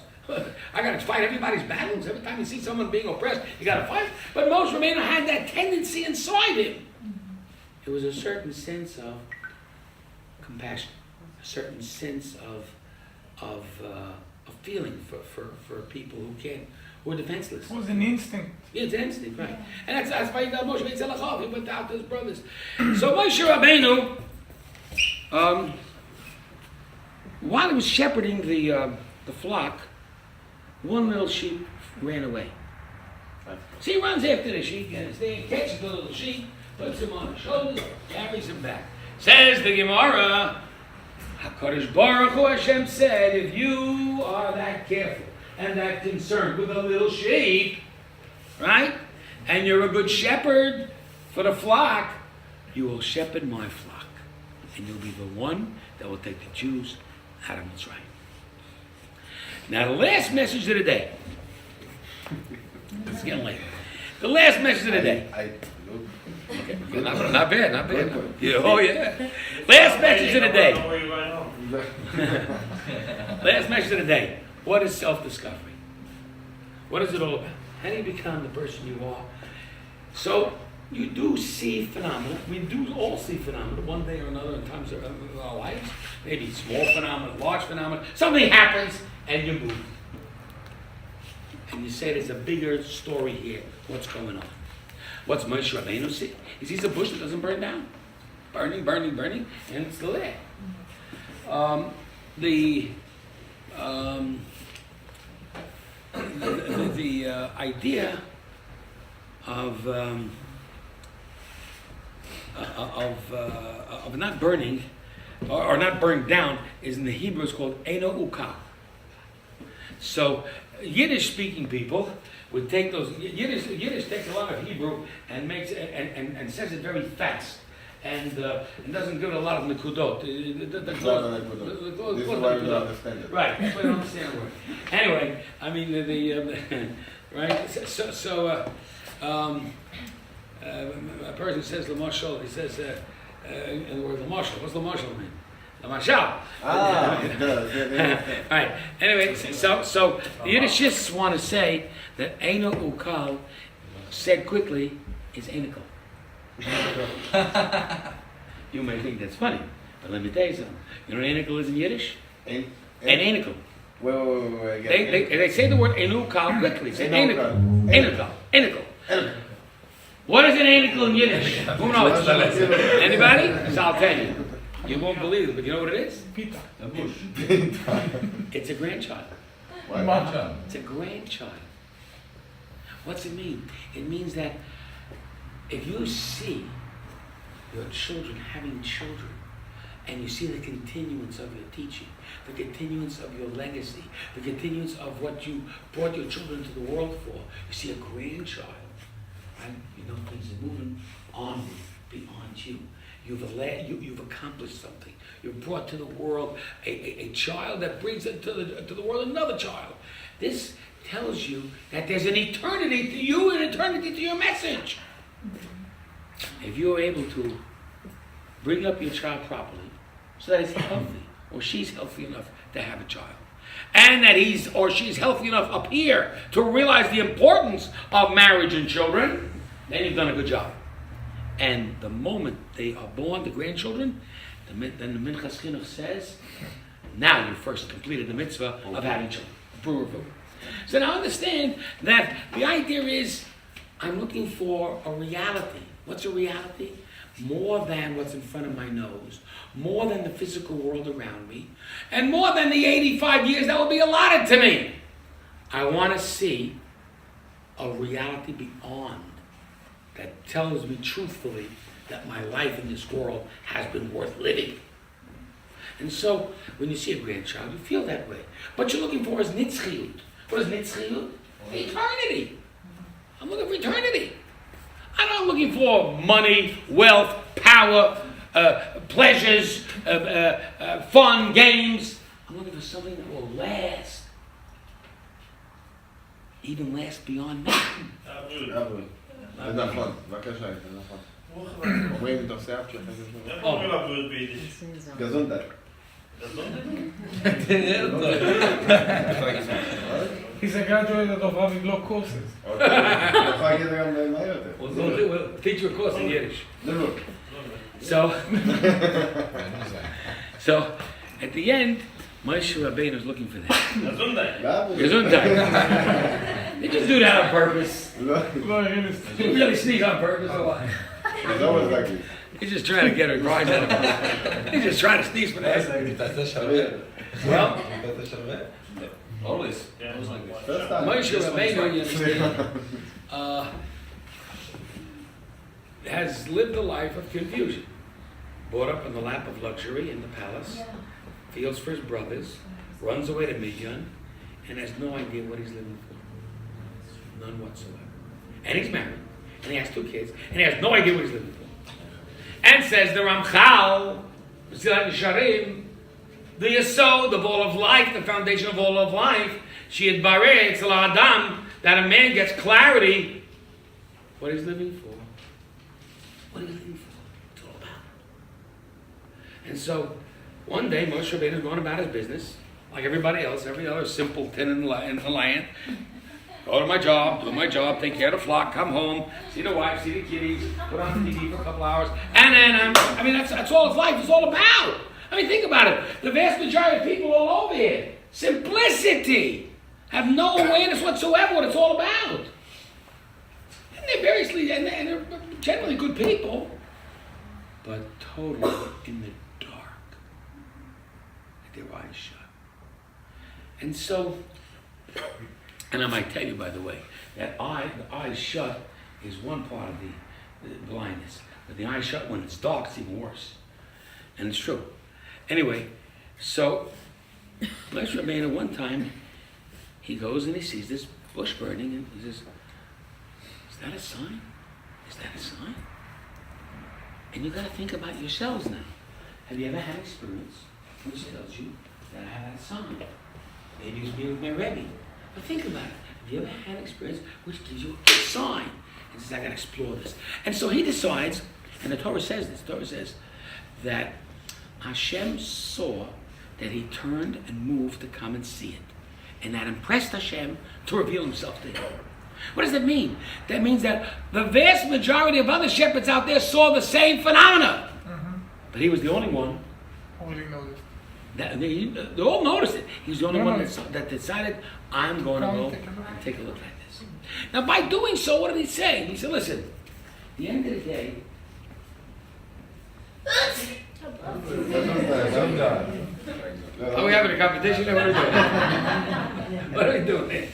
I got to fight everybody's battles. Every time you see someone being oppressed, you got to fight. But Moshe Rabbeinu had that tendency inside him. It was a certain sense of compassion, a certain sense of feeling for people who are defenseless. It was an instinct. Yeah, it's an instinct, right? And that's why he got Moshe Rabbeinu. He went out to his brothers. So Moshe Rabbeinu, while he was shepherding the flock, one little sheep ran away. So he runs after the sheep, and he catches the little sheep, puts him on his shoulders, carries him back. Says the Gemara, HaKadosh Baruch Hu Hashem said, if you are that careful and that concerned with a little sheep, right, and you're a good shepherd for the flock, you will shepherd my flock, and you'll be the one that will take the Jews out of Mitzrayim. Now the last message of the day. It's getting late. The last message of the day. Okay. Not bad. Yeah, oh yeah. Last message of the day. Last message of the day. What is self-discovery? What is it all about? How do you become the person you are? So you do see phenomena. We do all see phenomena one day or another in times of our lives. Maybe small phenomena, large phenomena. Something happens and you move. And you say there's a bigger story here. What's going on? What's Moshe Rabbeinu see? He sees a bush that doesn't burn down. Burning, and it's still there. The idea of not burning or not burned down is in the Hebrew is called Eino Ukal. So Yiddish-speaking people would take those. Yiddish takes a lot of Hebrew and makes and says it very fast, and doesn't give it a lot of nekudot. This is why we don't understand it. Right, that's why I don't understand the word. Anyway, I mean the right. So a person says Lamashal. He says in the word Lamashal. What's Lamashal mean? Lamashal. Right. Anyway, so the Yiddishists want to say that Eino Ukal, said quickly, is Einikel. You may think that's funny, but let me tell you something. You know what Einikel is in Yiddish? An Einikel. Wait. They say the word Eino Ukal quickly. Say Einikel. What is an Einikel in Yiddish? Who knows? Anybody? So I'll tell you. You won't believe it, but you know what it is? Pita. It's a grandchild. Why? It's a grandchild. What's it mean? It means that if you see your children having children, and you see the continuance of your teaching, the continuance of your legacy, the continuance of what you brought your children to the world for, you see a grandchild, right? You know things are moving on beyond you. You've accomplished something. You've brought to the world a child that brings into the world another child. This tells you that there's an eternity to you and eternity to your message. If you're able to bring up your child properly so that he's healthy or she's healthy enough to have a child. And that he's or she's healthy enough up here to realize the importance of marriage and children, then you've done a good job. And the moment they are born, the grandchildren, then the Minchas Chinuch says, now you first completed the mitzvah of having children. So now understand that the idea is, I'm looking for a reality. What's a reality? More than what's in front of my nose, more than the physical world around me, and more than the 85 years that will be allotted to me. I want to see a reality beyond that tells me truthfully that my life in this world has been worth living. And so, when you see a grandchild, you feel that way. What you're looking for is nitzchiyut. What is nitzchiyut? Eternity. I'm looking for eternity. I'm not looking for money, wealth, power, pleasures, fun, games. I'm looking for something that will last. Even last beyond me. זה נכון, בבקשה, זה נכון. אומרים את הסייף שלכם. גזונדק. He's a graduate of Rabbi Block courses. אתה יכול להגיד את זה גם מהר יותר. We'll teach you a course in Yiddish. Look. So, at the end, Moshe Rabbeinu is looking for that. Gesundheit. They just do that on purpose. לא, They really sneak on purpose or what? זה לא מזלגי. He's just trying to get a rise out of it. He's just trying to sneeze for that. Well, Always. Always like this. First time. Moshe Rabbeinu, you understand, has lived a life of confusion. Brought up in the lap of luxury in the palace, feels for his brothers, runs away to Midian, and has no idea what he's living for. None whatsoever. And he's married, and he has 2 kids, and he has no idea what he's living for. And says the Ramchal, Mesilat Yesharim, the Yesod of all of life, the foundation of all of life, She'et Bareh Etzel Adam, that a man gets clarity what he's living for. What he's living for. It's all about. And so, one day Moshe Rabbeinu is going about his business, like everybody else, every other simpleton in the land. Go to my job, do my job, take care of the flock, come home, see the wife, see the kiddies, put on the TV for a couple hours, and then that's all his life is all about. I mean, think about it. The vast majority of people all over here, simplicity, have no awareness whatsoever what it's all about. And they're and they're generally good people, but totally in the dark, with their eyes shut. And so, and I might tell you, by the way, that the eyes shut is one part of the blindness. But the eyes shut when it's dark, it's even worse. And it's true. Anyway, so Moshe Rabbeinu one time, he goes and he sees this bush burning, and he says, is that a sign? Is that a sign? And you got to think about yourselves now. Have you ever had experience which tells you that I have that sign? Maybe it was me with my Rebbe. But think about it. Have you ever had an experience which gives you a sign? And says, I gotta explore this. And so he decides, and the Torah says this, the Torah says that Hashem saw that he turned and moved to come and see it. And that impressed Hashem to reveal himself to him. What does that mean? That means that the vast majority of other shepherds out there saw the same phenomena. Mm-hmm. But he was the only one. Only noticed. They all noticed it. He was the only one that decided, I'm going to go and take a look at this. Now, by doing so, what did he say? He said, listen, at the end of the day, are we having a competition or what are we doing? What are we doing there?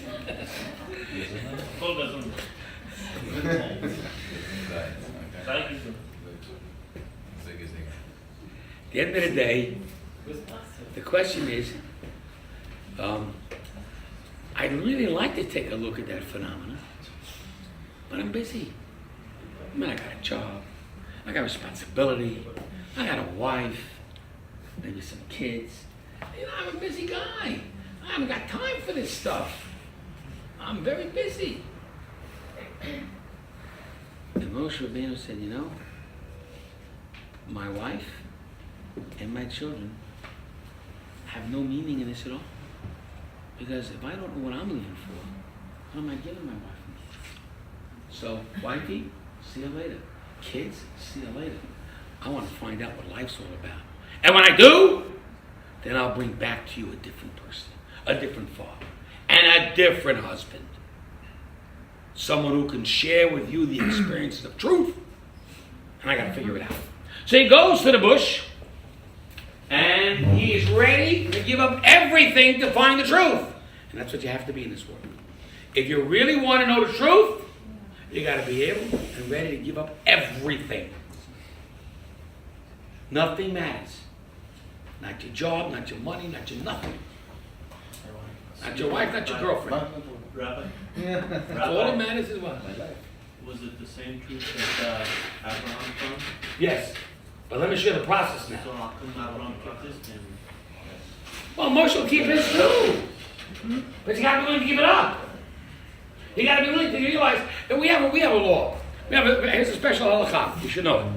At the end of the day, the question is, I'd really like to take a look at that phenomena, but I'm busy. I mean, I got a job, I got responsibility, I got a wife, maybe some kids. You know, I'm a busy guy. I haven't got time for this stuff. I'm very busy. And Moshe Rabbeinu said, you know, my wife and my children have no meaning in this at all. Because if I don't know what I'm living for, what am I giving my wife and kids? So, wifey, see you later. Kids, see you later. I want to find out what life's all about. And when I do, then I'll bring back to you a different person, a different father, and a different husband. Someone who can share with you the experiences of truth. And I got to figure it out. So he goes to the bush, and he is ready to give up everything to find the truth. And that's what you have to be in this world. If you really want to know the truth, you got to be able and ready to give up everything. Nothing matters. Not your job, not your money, not your nothing. Not your wife, not your girlfriend. Rabbi, That's all that matters is what? was it the same truth that Abraham found? Yes. But let me show you the process now. So how come Abraham kept this and Well, Moshe will keep his too. But you got to be willing to give it up. You got to be willing to realize that we have a law. Here's a special halakha. You should know it.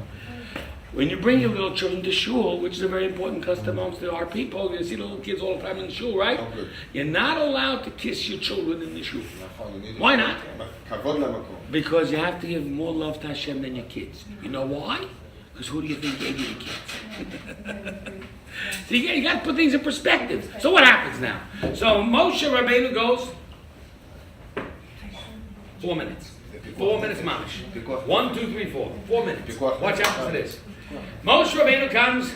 When you bring your little children to shul, which is a very important custom amongst our people, you see the little kids all the time in the shul, right? Okay. You're not allowed to kiss your children in the shul. Why not? Because you have to give more love to Hashem than your kids. You know why? Because who do you think gave you the kids? So you got to put things in perspective. So what happens now? So Moshe Rabbeinu goes 4 minutes. 4 minutes, mamish. 1, 2, 3, 4. 4 minutes. Watch out for this. Moshe Rabbeinu comes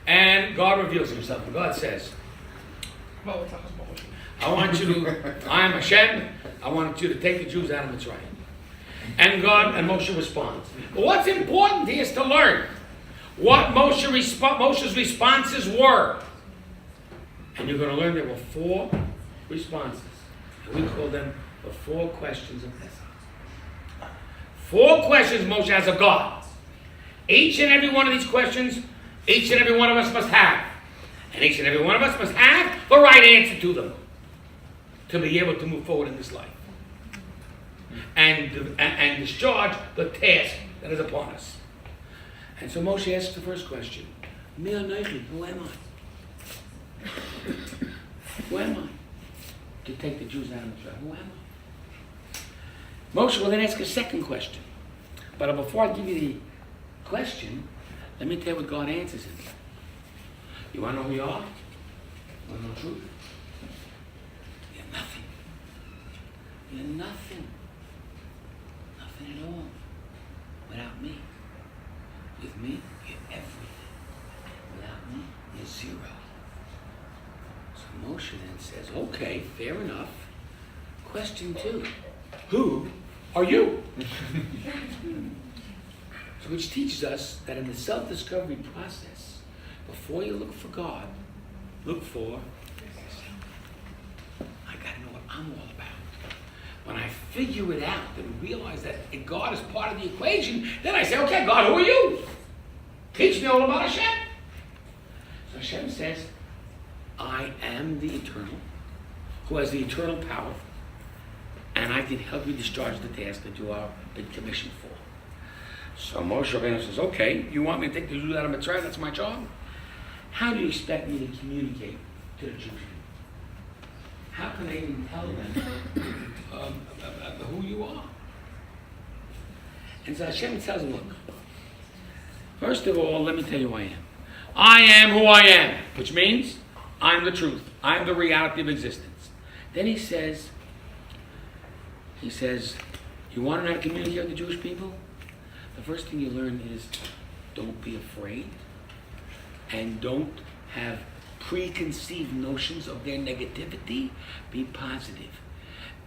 and God reveals himself. And God says, I want you to, I am Hashem, I want you to take the Jews out of Mitzrayim. And God and Moshe responds. But what's important here is to learn what Moshe's responses were. And you're going to learn there were 4 responses. And we call them the 4 questions of Pesach. 4 questions Moshe has of God. Each and every one of these questions, each and every one of us must have. And each and every one of us must have the right answer to them to be able to move forward in this life. And discharge the task that is upon us. And so Moshe asks the first question. Mi anochi, who am I? Who am I? To take the Jews out of Israel. Who am I? Moshe will then ask a second question. But before I give you the question, let me tell you what God answers him. You want to know who you are? You want to know the truth? You're nothing. You're nothing. Nothing at all. Without me. With me, you're everything. Without me, you're zero. So Moshe then says, okay, fair enough. Question 2. Who are you? So which teaches us that in the self-discovery process, before you look for God, look for yourself. I gotta know what I'm all about. When I figure it out and realize that God is part of the equation, then I say, okay, God, who are you? Teach me all about Hashem. So Hashem says, I am the eternal, who has the eternal power, and I can help you discharge the task that you are been commissioned for. So Moshe Rabbeinu says, okay, you want me to take the Jews out of Mitzrayim? That's my job. How do you expect me to communicate to the Jews? How can I even tell them who you are? And so Hashem tells him, look, first of all, let me tell you who I am. I am who I am, which means I'm the truth. I'm the reality of existence. Then he says, you want to know how to communicate with the Jewish people? The first thing you learn is don't be afraid and don't have preconceived notions of their negativity. Be positive.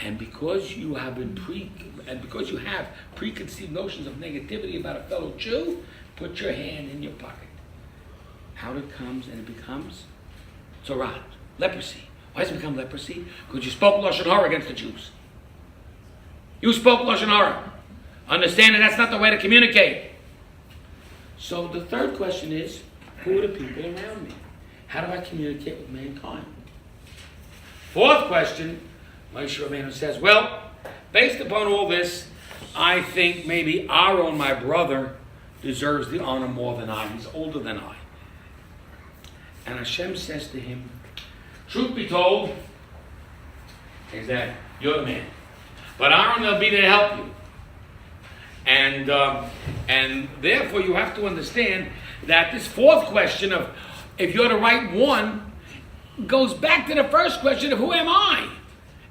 And because you have preconceived notions of negativity about a fellow Jew, put your hand in your pocket. Out it comes and it becomes tzara'at, leprosy. Why does it become leprosy? Because you spoke Lashon Hara against the Jews. You spoke Lashon Hara. Understand that that's not the way to communicate. So the third question is, who are the people around me? How do I communicate with mankind? Fourth question, Moshe Rabbeinu says, well, based upon all this, I think maybe Aaron, my brother, deserves the honor more than I. He's older than I. And Hashem says to him, truth be told, is that you're the man. But Aaron will be there to help you. And therefore you have to understand that this fourth question of if you're the right one goes back to the first question of who am I?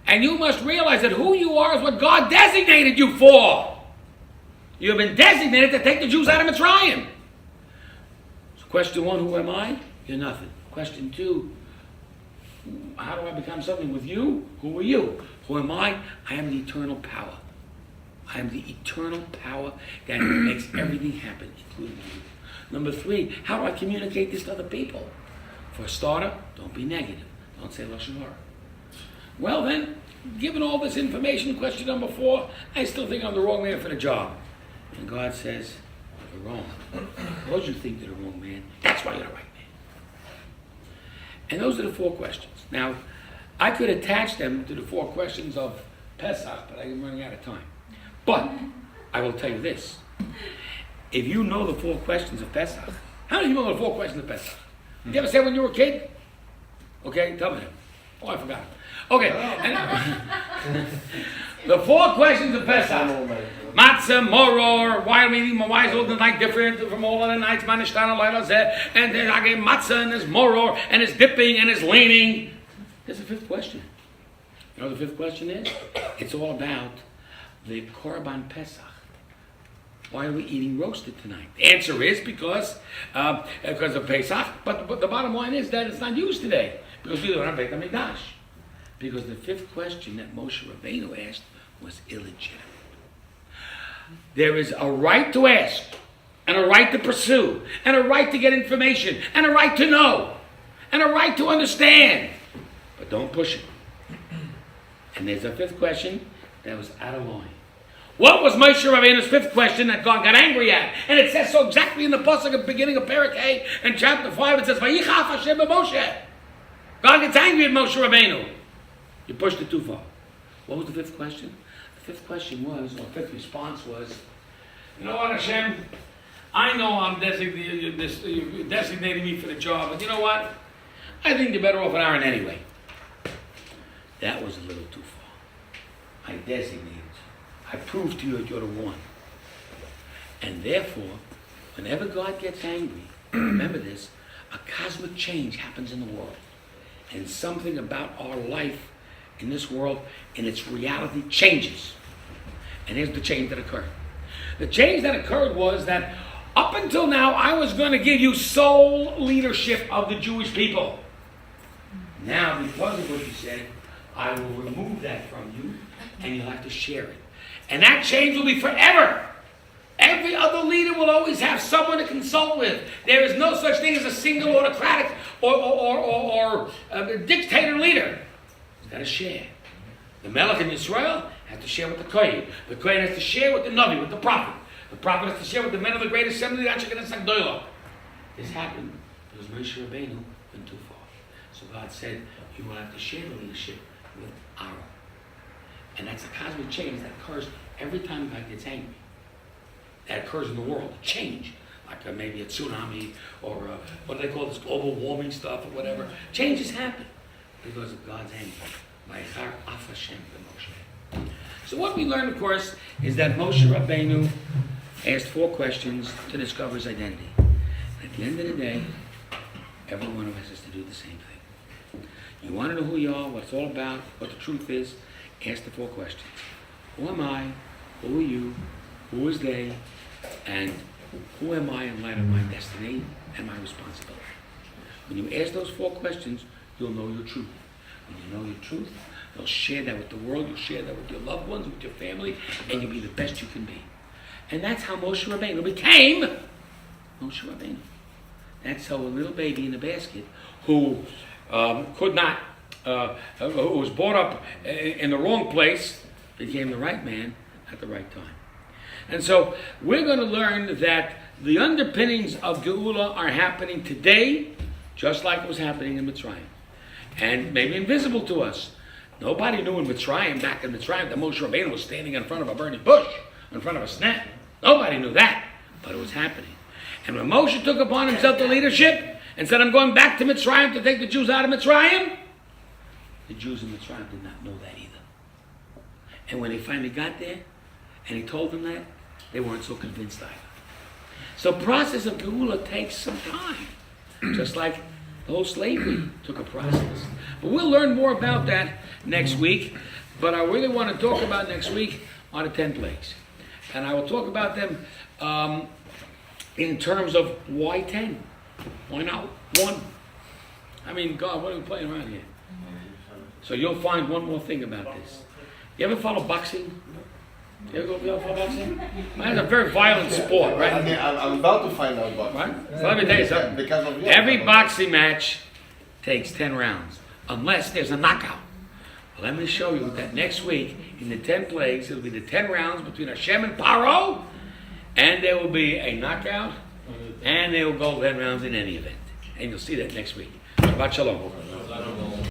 And you must realize that who you are is what God designated you for. You have been designated to take the Jews out of Mitzrayim. So question one, who am I? You're nothing. Question two, how do I become something with you? Who are you? Who am I? I am the eternal power. I am the eternal power that makes everything happen, including you. Number three, how do I communicate this to other people? For a starter, don't be negative. Don't say Lashon Hara. Well then, given all this information, question number four, I still think I'm the wrong man for the job. And God says, you're wrong. Because you think you're the wrong man, that's why you're the right man. And those are the four questions. Now, I could attach them to the four questions of Pesach, but I'm running out of time. But I will tell you this. If you know the four questions of Pesach, how do you know the four questions of Pesach? Did you ever say when you were a kid? Okay, tell me them. Oh, I forgot. Okay. The four questions of Pesach. Matzah, moror, why are we eating? Why is all the night different from all other nights? And then I get matzah and there's moror and it's dipping and it's leaning. There's a fifth question. You know what the fifth question is? It's all about the Korban Pesach. Why are we eating roasted tonight? The answer is because of Pesach, but the bottom line is that it's not used today because we don't have Beit HaMikdash. Because the fifth question that Moshe Rabbeinu asked was illegitimate. There is a right to ask, and a right to pursue, and a right to get information, and a right to know, and a right to understand. But don't push it. And there's a fifth question that was out of line. What was Moshe Rabbeinu's fifth question that God got angry at? And it says so exactly in the pasuk at the beginning of Perek A and chapter 5. It says, Vayichaf Hashem b'Moshe. God gets angry at Moshe Rabbeinu. You pushed it too far. What was the fifth question? The fifth question was, or the fifth response was, you know what, Hashem? I know I'm you're designating me for the job, but you know what? I think you're better off with Aaron anyway. That was a little too far. I designated you. I proved to you that you're the one. And therefore, whenever God gets angry, remember this, a cosmic change happens in the world. And something about our life in this world, in its reality, changes. And here's the change that occurred. The change that occurred was that up until now, I was going to give you sole leadership of the Jewish people. Now, because of what you said, I will remove that from you, and you'll have to share it. And that change will be forever. Every other leader will always have someone to consult with. There is no such thing as a single autocratic or dictator leader. He's got to share. The Melech in Israel has to share with the Kohen. The Kohen has to share with the Navi, with the prophet. The prophet has to share with the men of the great assembly. This happened because Moshe Rabbeinu went too far. So God said, you will have to share the leadership with Aaron. And that's a cosmic change that occurs every time God gets angry. That occurs in the world, a change. Like maybe a tsunami or what do they call this, global warming stuff or whatever. Changes happen because of God's anger. So what we learn, of course, is that Moshe Rabbeinu asked four questions to discover his identity. And at the end of the day, every one of us has to do the same thing. You want to know who you are, what it's all about, what the truth is, ask the four questions. Who am I? Who are you? Who is they? And who am I in light of my destiny and my responsibility? When you ask those four questions, you'll know your truth. When you know your truth, you'll share that with the world, you'll share that with your loved ones, with your family, and you'll be the best you can be. And that's how Moshe Rabbeinu became Moshe Rabbeinu. That's how a little baby in a basket who who was brought up in the wrong place, became the right man at the right time. And so we're going to learn that the underpinnings of Geula are happening today, just like it was happening in Mitzrayim. And maybe invisible to us. Nobody knew in Mitzrayim, back in Mitzrayim, that Moshe Rabbeinu was standing in front of a burning bush, in front of a sneh. Nobody knew that. But it was happening. And when Moshe took upon himself the leadership and said, I'm going back to Mitzrayim to take the Jews out of Mitzrayim, the Jews in Mitzrayim did not know that either. And when he finally got there, and he told them that, they weren't so convinced either. So process of Geula takes some time. Just like the whole slavery took a process. But we'll learn more about that next week. But I really want to talk about next week are the 10 plagues. And I will talk about them in terms of why 10? Why not 1? I mean, God, what are we playing around here? So you'll find one more thing about this. You ever follow boxing? You ever go follow boxing? It's a very violent sport, right? I mean, I'm about to find out boxing. Right? So let me tell you something. Because of you. Every boxing match takes 10 rounds, unless there's a knockout. Well, let me show you that next week, in the 10 plagues, it'll be the 10 rounds between Hashem and Paro, and there will be a knockout, and they will go 10 rounds in any event. And you'll see that next week. Shabbat Shalom.